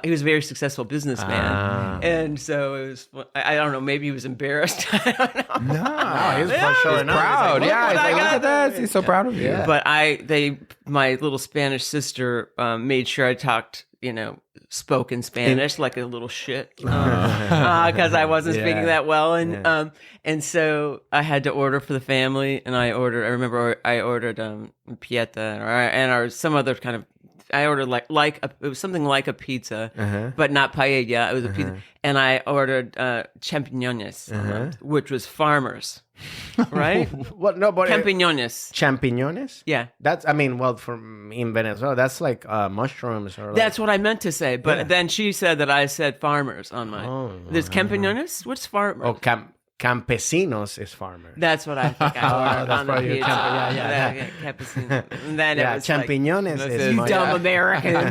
He was a very successful businessman, and so it was. I don't know. Maybe he was embarrassed. I don't know. No, he was showing up. Proud. He's like, He's like, look at this. He's so proud of you. Yeah. But my little Spanish sister made sure I talked, you know, spoke in Spanish like a little shit, because I wasn't speaking that well, and so I had to order for the family, and I remember I ordered pieta or some other kind of. I ordered it was something like a pizza, but not paella. It was a pizza, and I ordered champiñones, which was farmers, right? What? No, but champiñones. Champiñones? Yeah, that's. I mean, well, from in Venezuela, that's like mushrooms or. Like, that's what I meant to say, but then she said that I said farmers on mine. There's champiñones. What's farmer? Oh, campesinos is farmers. That's what I think I ordered on the pizza. Yeah. Campesino. And then it was champiñones like, is you dumb American.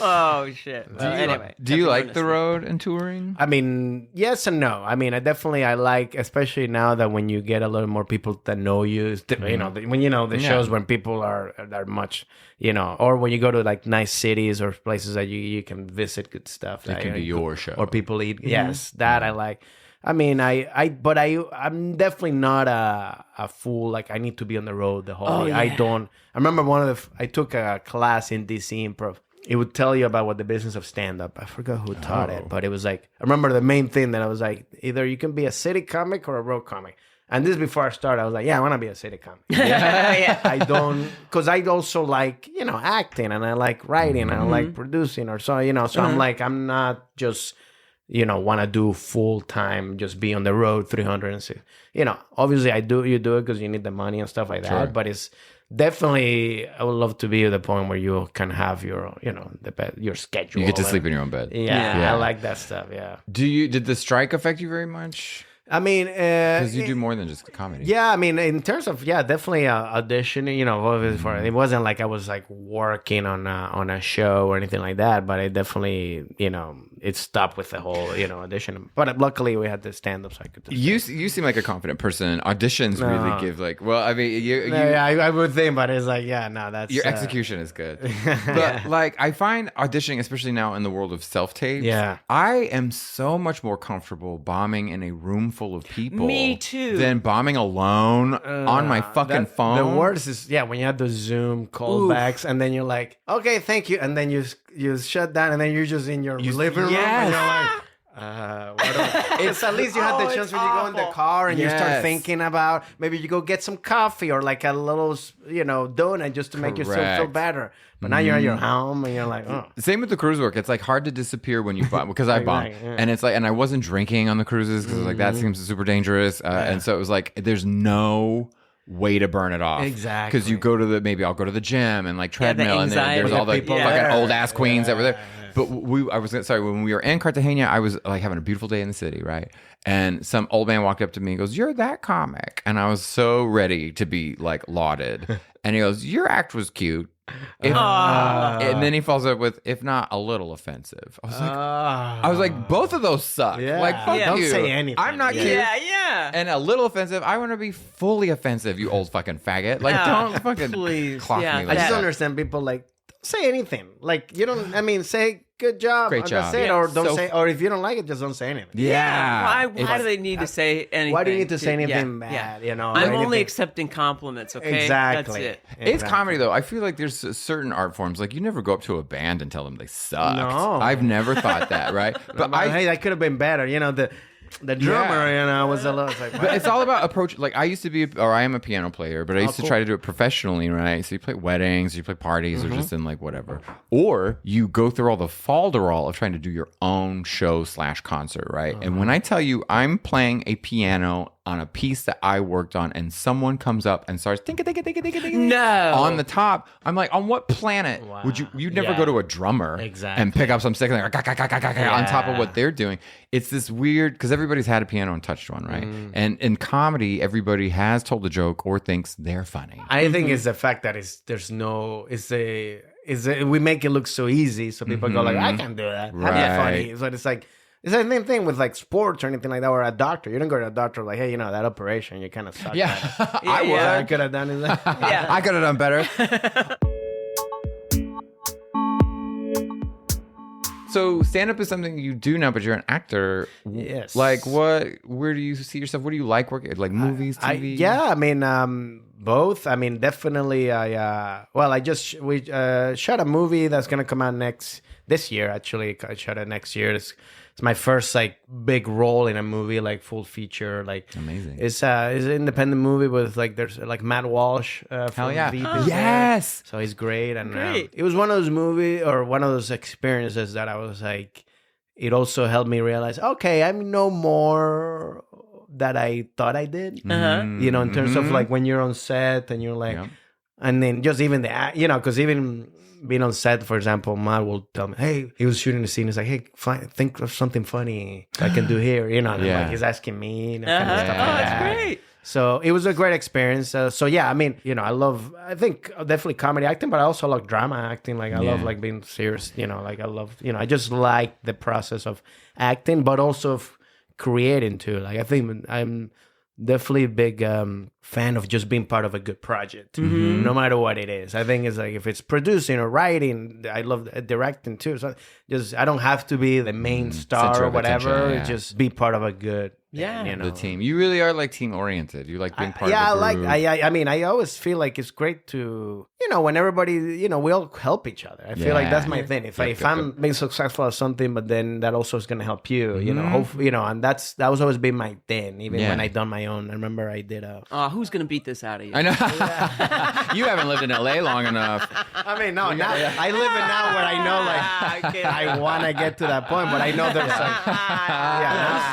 Oh shit. Anyway, do you like the road and touring? I mean, yes and no. I mean, I like, especially now that when you get a little more people that know you, you know, when you know the shows when people are much, you know, or when you go to like nice cities or places that you can visit good stuff. It can be your show. Or people eat. Yes, that I like. I mean, I'm definitely not a fool. Like I need to be on the road the whole day. I don't. I remember I took a class in DC Improv. It would tell you about what the business of stand-up. I forgot who taught it, but it was like, I remember the main thing that I was like, either you can be a city comic or a road comic. And this before I started, I was like, yeah, I want to be a city comic. I don't, because I also like, you know, acting and I like writing and I like producing or so, you know. So I'm like, I'm not just, you know, want to do full time, just be on the road 306. You know, obviously you do it because you need the money and stuff like that. But it's definitely, I would love to be at the point where you can have your, you know, your schedule. You get to sleep in your own bed. Yeah, I like that stuff. Yeah. Did the strike affect you very much? I mean, because you do more than just comedy. Yeah, I mean, in terms of definitely auditioning. You know, it wasn't like I was like working on a show or anything like that. But it definitely, you know, it stopped with the whole, you know, audition. But luckily, we had the stand up, so I could. You seem like a confident person. Auditions really give like. Well, I mean, I would think, but it's like, that's your execution is good. But like, I find auditioning, especially now in the world of self tapes. Yeah, I am so much more comfortable bombing in a room full of people. Me too. Than bombing alone on my fucking phone. The worst is when you have the Zoom callbacks and then you're like, okay, thank you, and then you shut down and then you're just in your living room and you're like, it's at least you had the chance when you go in the car and you start thinking about maybe you go get some coffee or like a little, you know, donut just to make yourself feel better. But now you're at your home and you're like, oh. Same with the cruise work. It's like hard to disappear when you bomb because I bombed, and it's like, and I wasn't drinking on the cruises because like that seems super dangerous, and so it was like there's no way to burn it off. Exactly. Because you go to maybe I'll go to the gym and like treadmill, and there's all the people, fucking old ass queens that were there. But when we were in Cartagena, I was like having a beautiful day in the city, right? And some old man walked up to me and goes, "You're that comic," and I was so ready to be like lauded. And he goes, "Your act was cute." And then he follows up with, "If not a little offensive." I was like, both of those suck. Like, fuck you. Don't say anything. I'm not cute. Yeah. And a little offensive. I want to be fully offensive, you old fucking faggot. Like, don't fucking clock me. Like I just that. understand people like, say anything. Like you don't. I mean, say good job. Great job. That's it. Yeah. Or don't say. Or if you don't like it, just don't say anything. Yeah. Why do they need to say anything? Why do you need to say anything bad? You know, I'm or only anything- accepting compliments. Okay, Exactly. That's it. It's Exactly. comedy though. I feel like there's certain art forms like you never go up to a band and tell them they suck. No. I've never thought that, right? But hey, that could have been better. You know, the drummer, you know, was a little. It's like, But it's all about approach. Like I used to be, or I am a piano player, but I used to try to do it professionally, right? So you play weddings, you play parties, or just in like whatever. Or you go through all the falderall of trying to do your own show / concert, right? And when I tell you I'm playing a piano on a piece that I worked on, and someone comes up and starts No. on the top, I'm like, on what planet would you'd never go to a drummer and pick up some stick and like, on top of what they're doing? It's this weird, because everybody's had a piano and touched one, right? And in comedy, everybody has told a joke or thinks they're funny. I think it's the fact that we make it look so easy, so people go like, I can do that. Right. That's funny. So it's like. It's the same thing with like sports or anything like that, or a doctor. You don't go to a doctor like, hey, you know, that operation, you kind of suck. Yeah, I would. I could have done it. Yeah. I could have done better. So stand-up is something you do now, but you're an actor. Yes. Like what? Where do you see yourself? What do you like working? Like movies, TV? I mean, both. I mean, definitely. We shot a movie that's gonna come out this year. Actually, I shot it next year. It's my first like big role in a movie, like full feature. Like Amazing. It's an independent movie with like there's like Matt Walsh. Hell yeah! Veep is there. Yes. So he's great, and Great. it was one of those movies or one of those experiences that I was like, it also helped me realize, okay, I know more that I thought I did. You know, in terms of like when you're on set and you're like, Yep. and then just even because even being on set, for example, Matt will tell me, hey, he was shooting the scene. He's like, hey, think of something funny I can do here. You know, and Yeah. like he's asking me and kind of Uh-huh. stuff Oh, like that's that. great. So it was a great experience. So yeah, I mean, you know, I think definitely comedy acting, but I also like drama acting. Like I love like being serious, you know, like I just like the process of acting, but also of creating too. Like I think I'm definitely a big fan of just being part of a good project, no matter what it is. I think it's like if it's producing or writing, I love directing too. So I don't have to be the main star Center or of whatever. attention, yeah. Just be part of a good, Yeah. you know, The team. You really are like team oriented. You like being part yeah, of the I group. like. I mean, I always feel like it's great to, you know, when everybody, you know, we all help each other. I feel like that's my thing. If I'm being successful at something, but then that also is going to help you, you know, hopefully, you know, and that was always been my thing. Even when I done my own, I remember I did a. Oh, who's gonna beat this out of you? I know. You haven't lived in LA long enough. I mean, no, now I live in now where I know, like, I want to get to that point, but I know there's like,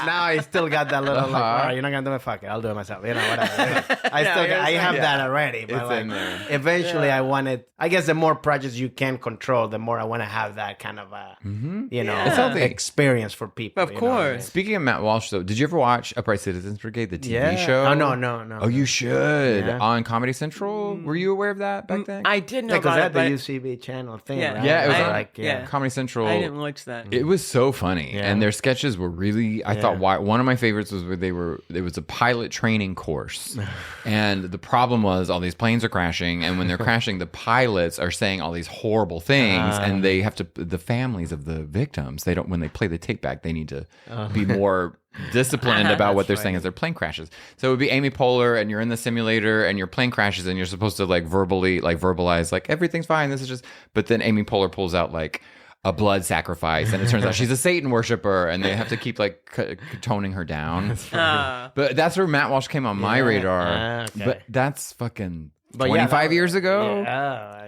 now I still got that little, like, all right, you're not gonna do it, fuck it, I'll do it myself, you know, whatever. I have that already, but It's like, in there. eventually I wanted, I guess the more projects you can control, the more I want to have that kind of a, you know, It's healthy. experience for people. Of you know what I mean? course. Speaking of Matt Walsh, though, did you ever watch Upright Citizens Brigade, the TV Yeah. show? Oh, no. Oh, you should. Yeah. On Comedy Central? Were you aware of that back then? I did know Yeah, because about that's it, the but UCB channel thing, Yeah. right? Yeah, it was on- like, yeah. Comedy Central. I didn't watch that. It was so funny, Yeah. and their sketches were really. I Yeah. thought one of my favorites was where it was a pilot training course, and the problem was all these planes are crashing, and when they're crashing, the pilots are saying all these horrible things, and they have to. The families of the victims, they don't when they play the tape back, they need to be more disciplined about what they're saying as their plane crashes. So it would be Amy Poehler, and you're in the simulator, and your plane crashes, and you're supposed to like verbalize like everything's fine. This is just. But then Amy Poehler pulls out like a blood sacrifice, and it turns out she's a Satan worshiper, and they have to keep like toning her down. But that's where Matt Walsh came on my radar. Okay. But that's fucking But 25 years ago.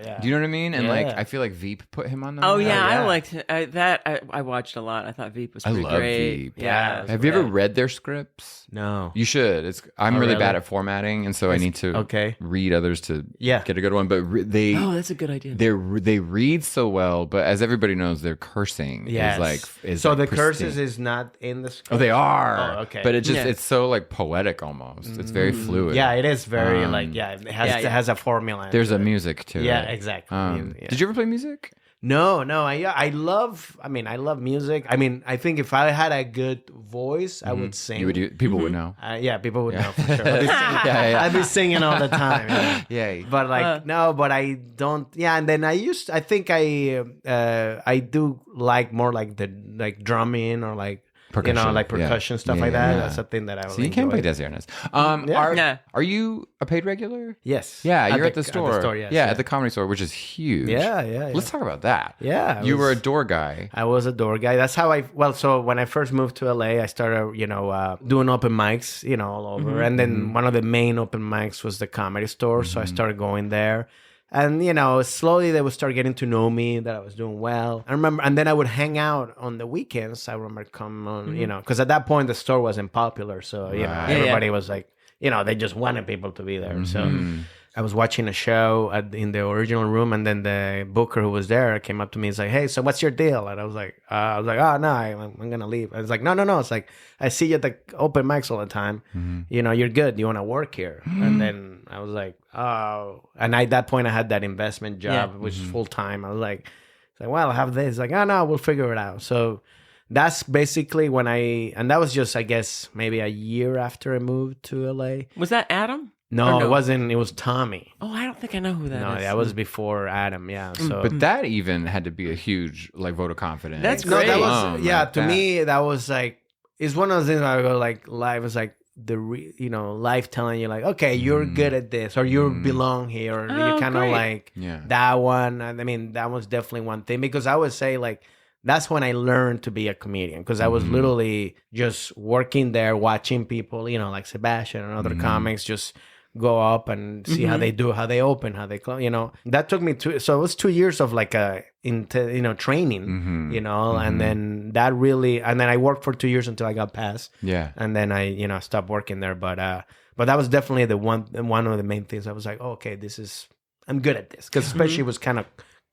Yeah. Do you know what I mean? And like, Yeah. I feel like Veep put him on the Oh map. yeah, yeah. I liked that. I watched a lot. I thought Veep was I pretty love great. Veep. Yeah. Have you ever read their scripts? No. You should. I'm Oh, really really? bad at formatting, and so I need to okay. read others to Yeah. get a good one. But they Oh, that's a good idea. they read so well. But as everybody knows, their cursing Yes. is so like the pristine. curses is not in the script. Oh, they are. Oh, okay. But Yeah. it's so like poetic almost. It's very fluid. Yeah, it is very Um, it has yeah. it has a formula. There's to a it. music to Yeah, it. exactly. Yeah. Yeah. Did you ever play music? No. I love music. I mean, I think if I had a good voice, I would sing. People would know. Yeah, people would know for sure. I'd be singing all the time. Yeah. But but I don't. Yeah, and then I think I do like more like the drumming or like percussion. Like percussion stuff like that. That's something that I would. So you can play Desi Arnaz. Are you a paid regular? Yes. Yeah, you're at the store. At the store, yes, at the Comedy Store, which is huge. Yeah. Let's talk about that. Yeah. You were a door guy. I was a door guy. That's how so when I first moved to LA, I started, doing open mics, all over. And then one of the main open mics was the Comedy Store. So I started going there. And, slowly they would start getting to know me, that I was doing well. I remember, and then I would hang out on the weekends. I remember coming on, because at that point the store wasn't popular. So, everybody was like, they just wanted people to be there. So I was watching a show in the original room, and then the booker who was there came up to me and was like, "Hey, so what's your deal?" And I was like, "Oh no, I'm gonna leave." I was like, "No." It's like, I see you at the open mics all the time. You're good. You want to work here? And then I was like, "Oh." And at that point, I had that investment job, which is full time. I was like, "Well, I have this." Like, "Oh no, we'll figure it out." So that's basically when and that was just, I guess, maybe a year after I moved to LA. Was that Adam? No, it wasn't. It was Tommy. Oh, I don't think I know who that is. No, that was before Adam. Yeah. So, but that even had to be a huge vote of confidence. That's great. No, that was to me that was like, it's one of those things where I go like, life is like life telling you like, okay, you're good at this, or you belong here, or you're kind of like that one. And I mean, that was definitely one thing, because I would say like, that's when I learned to be a comedian, because I was literally just working there, watching people, like Sebastian and other comics just go up and see how they do, how they open, how they close. That took me so it was 2 years of like training, and then that really, and then I worked for 2 years until I got passed. Yeah, and then I stopped working there, but that was definitely the one of the main things. I was like, oh, okay, I'm good at this, because especially it was kind of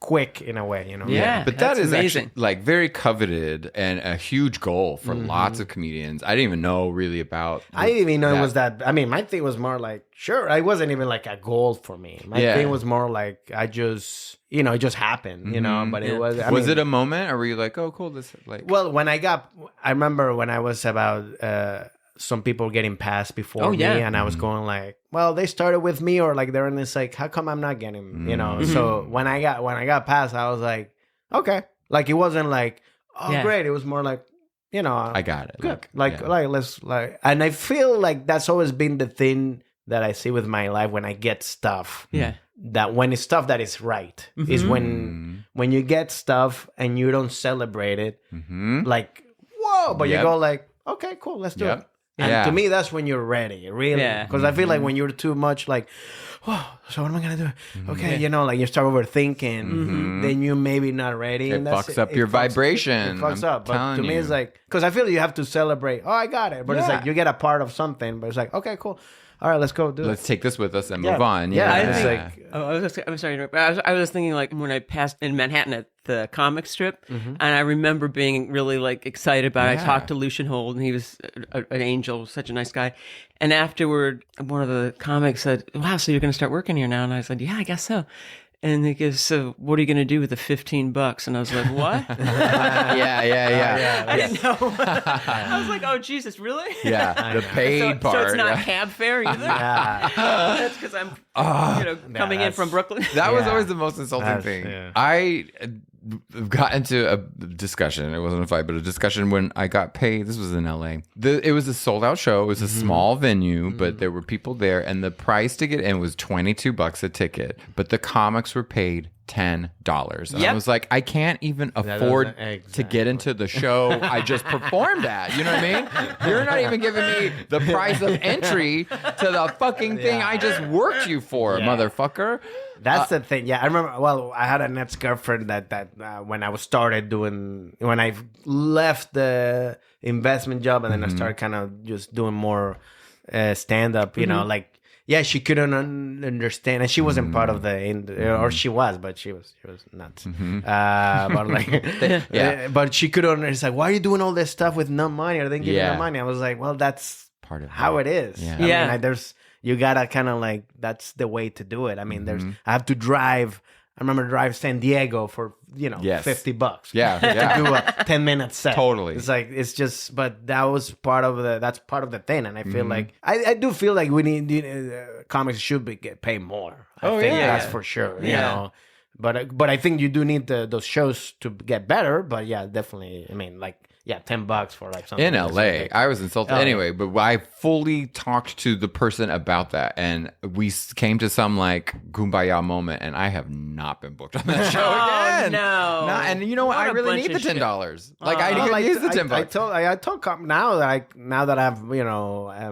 quick in a way, Yeah, but that is amazing. Actually like very coveted and a huge goal for lots of comedians. I didn't even know really about. I didn't even know it was that. I mean, my thing was more like, sure, it wasn't even like a goal for me. My thing was more like, I just, it just happened, But it was. Was it a moment, or were you like, oh, cool, this like? Well, I remember when I was about. Some people getting passed before me, and I was going like, well, they started with me, or like they're in this like, how come I'm not getting, So when I got passed, I was like, okay, like it wasn't like, oh great, it was more like, I got it, good, like let's like, and I feel like that's always been the thing that I see with my life when I get stuff, that when it's stuff that is right is when you get stuff and you don't celebrate it, like whoa, but you go like, okay, cool, let's do it. And to me, that's when you're ready, really. Because I feel like when you're too much like, whoa, so what am I going to do? Okay, like you start overthinking, then you're maybe not ready. It fucks up your vibration. It fucks up. But to me, it's like, because I feel like you have to celebrate, oh, I got it. But it's like, you get a part of something, but it's like, okay, cool. All right, let's go do it. Let's take this with us and move on. I'm sorry. I was thinking like when I passed in Manhattan at the comic strip, and I remember being really like excited about it. I talked to Lucian Hold, and he was an angel, such a nice guy. And afterward, one of the comics said, wow, so you're going to start working here now? And I said, yeah, I guess so. And he goes, so what are you going to do with the $15? And I was like, what? Yeah. I didn't know. I was like, oh, Jesus, really? Yeah, the paid part. So it's not cab fare either? That's because I'm coming in from Brooklyn. That was always the most insulting thing. Yeah. I got into a discussion. It wasn't a fight, but a discussion when I got paid. This was in LA. It was a sold out show. It was a small venue, but there were people there, and the price to get in was $22 a ticket. But the comics were paid $10. And I was like, I can't even afford to get into the show I just performed at. You know what I mean? You're not even giving me the price of entry to the fucking thing I just worked you for, motherfucker. That's the thing. Yeah, I remember. Well, I had an ex-girlfriend that when I when I left the investment job, and then I started kind of just doing more stand-up, like. Yeah, she couldn't understand, and she wasn't part of or she was, but she was nuts. But like, but she couldn't understand. It's like, why are you doing all this stuff with no money? Or they give you no money? I was like, well, that's part of how it is. Yeah, I mean, you gotta kind of like, that's the way to do it. I mean, I have to drive I remember drive San Diego for Yes. $50. Yeah, To do a 10-minute set. Totally. It's like but that was part of the thing, and I feel like I do feel like we need comics should get paid more. I think that's for sure. You know. But I think you do need those shows to get better. But yeah, definitely. I mean, like, $10 for like something in LA. I was insulted anyway, but I fully talked to the person about that, and we came to some like kumbaya moment, and I have not been booked on that show again. No, and you know what? I really need the $10. Like I could use the $10. I told now that I've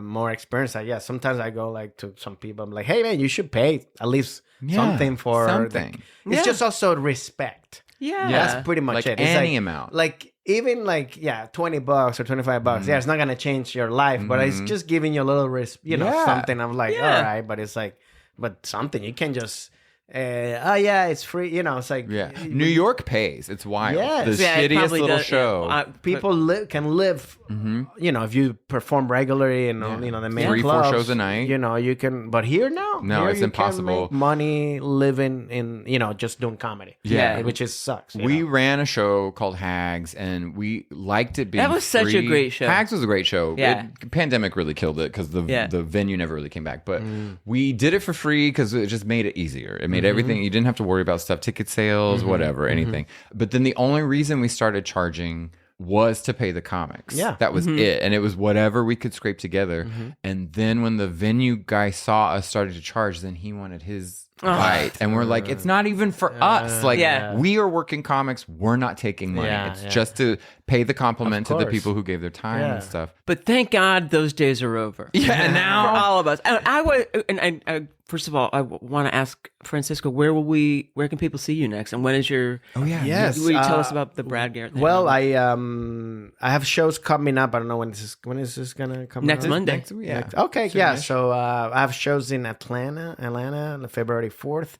more experience. Sometimes I go like to some people. I'm like, hey man, you should pay at least something for something. It's just also respect. Yeah, that's pretty much like it. It's any amount. Like even like $20 or $25. Yeah, it's not gonna change your life, but it's just giving you a little something. I'm like, all right, but it's like, but something you can just. It's free. It's like New York pays. It's wild. Yes. The shittiest little show. People can live. If you perform regularly in the main 3-4 clubs, shows a night. You can. But here no, No, it's impossible. Can make money living in just doing comedy. Yeah. which sucks. We ran a show called Hags, and we liked it being That was such a free. great show. Hags was a great show. Yeah. Pandemic really killed it because the venue never really came back. But we did it for free because it just made it easier. It made everything. You didn't have to worry about stuff, ticket sales, whatever, anything. But then the only reason we started charging was to pay the comics. Yeah. That was it. And it was whatever we could scrape together. And then when the venue guy saw us started to charge, then he wanted his bite. And we're like, it's not even for us. Like, we are working comics. We're not taking money. It's just to pay the compliment to the people who gave their time and stuff. But thank God those days are over. Yeah, and now for all of us. I first of all, I want to ask Francisco, where can people see you next, and when is your? Oh yeah, yes. Will you tell us about the Brad Garrett thing? Well, I have shows coming up. I don't know when is this gonna come next out? Monday. Okay, yeah. So I have shows in Atlanta on February 4th.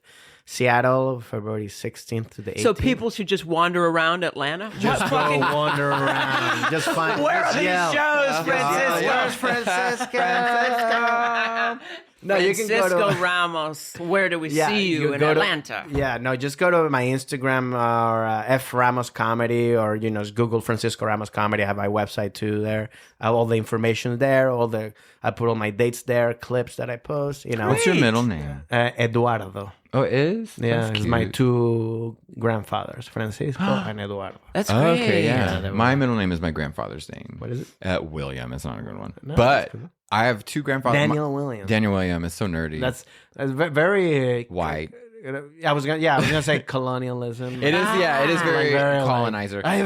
Seattle, February 16th to the 18th. So people should just wander around Atlanta? Just go wander around. Just find. Where are these shows, Francisco? Francisco. No, you can go Francisco to Ramos. Where do we see you in Atlanta? Just go to my Instagram or F Ramos Comedy, or just Google Francisco Ramos Comedy. I have my website too there. I have all the information there. I put all my dates there, clips that I post. What's your middle name? Eduardo. Oh, it is? Yeah, it's my two grandfathers, Francisco and Eduardo. That's great. Okay, yeah. My middle name is my grandfather's name. What is it? William. It's not a good one. No, but I have two grandfathers. Daniel William. Daniel William is so nerdy. That's very white. I was gonna say colonialism. It is, it is very very colonizer. I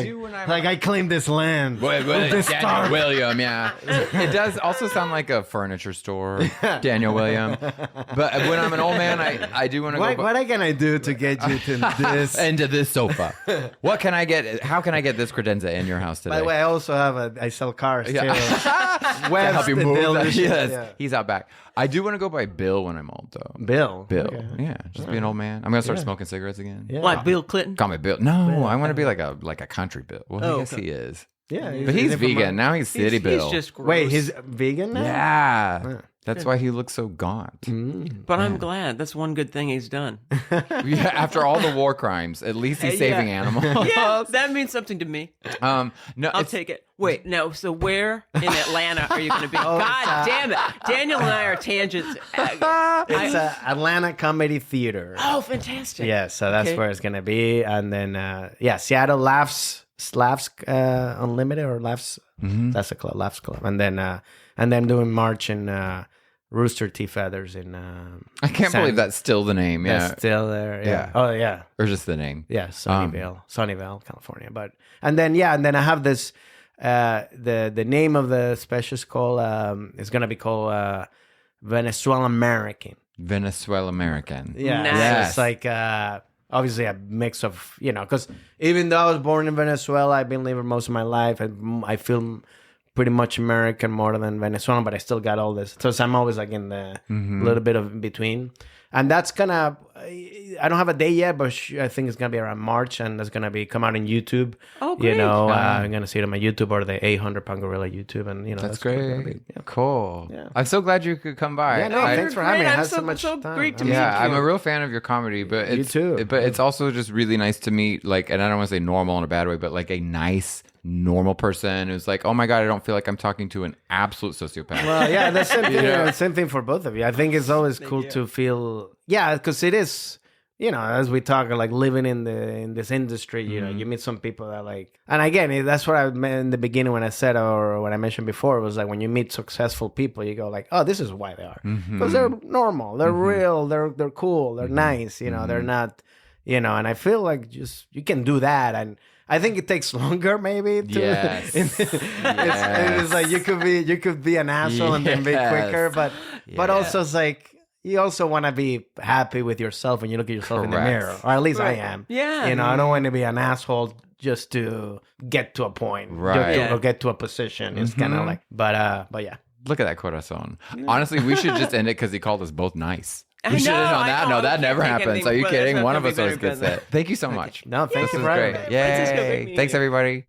do when I'm I claim this land. Daniel William, yeah. It does also sound like a furniture store, Daniel William. But when I'm an old man, I do want to go. What can I do to get you to this into this sofa? What can I get? How can I get this credenza in your house today? By the way, I also I sell cars too. To help you move that. Yes. He's out back. I do want to go by Bill when I'm old, though. Bill. Okay. Yeah, just be an old man. I'm gonna start smoking cigarettes again. Yeah. Like Bill Clinton? Call me Bill. No, I want to be like a country Bill. Well, I guess he is. Yeah, but he's vegan now. He's city Bill. He's just gross. Wait, he's vegan now? Yeah. That's why he looks so gaunt. But I'm glad. That's one good thing he's done. Yeah, after all the war crimes, at least he's saving animals. Yeah, that means something to me. No, I'll take it. Wait, no. So where in Atlanta are you going to be? God damn it. Daniel and I are tangents. It's Atlanta Comedy Theater. Oh, fantastic. Yeah, so that's where it's going to be. And then, Seattle Laughs Unlimited or Laughs. That's a club, Laughs Club. And then doing March in Rooster Teeth Feathers in I can't believe that's still the name. Yeah, that's still there. Yeah. Oh yeah. Or just the name. Yeah, Sunnyvale, California. But and then I have this. The name of the special is called is gonna be called Venezuelan American. Venezuelan American. Yeah, Nice. It's like obviously a mix of because even though I was born in Venezuela, I've been living most of my life, and I feel pretty much American more than Venezuelan, but I still got all this. So I'm always like in the little bit of in between. and that's gonna. I don't have a day yet, but I think it's gonna be around March, and it's gonna be come out on YouTube. Oh, great! You know, I'm gonna see it on my YouTube or the 800 Pound Gorilla YouTube, and you know that's great. Yeah. Cool. Yeah. I'm so glad you could come by. Yeah, no, thanks for having me. I had so much time. Great to meet you. I'm a real fan of your comedy, but you too. But it's also just really nice to meet, like, and I don't want to say normal in a bad way, but like a nice, normal person who's like, oh my God, I don't feel like I'm talking to an absolute sociopath. Well, yeah, the same thing. Same thing for both of you. I think it's always cool to feel, because it is. You know, as we talk, like living in this industry, you know, you meet some people that like, and again, that's what I meant in the beginning when I said, or what I mentioned before, was like when you meet successful people, you go like, oh, this is why they are, because they're normal, they're real, they're cool, they're nice, you know, they're not, you know, and I feel like just you can do that, and I think it takes longer, maybe. Yes. It's like you could be an asshole and then be quicker, but also it's like. You also want to be happy with yourself when you look at yourself in the mirror, or at least I am. Yeah, you know, I don't want to be an asshole just to get to a point, right? Or get to a position. It's kind of like, but yeah. Look at that corazon. Honestly, we should just end it because he called us both nice. We should know, have known that. No, that never happens. Anything, Are you kidding? One of us better always gets it. Thank you so much. No, thank you for having me. Yay! Thanks, everybody.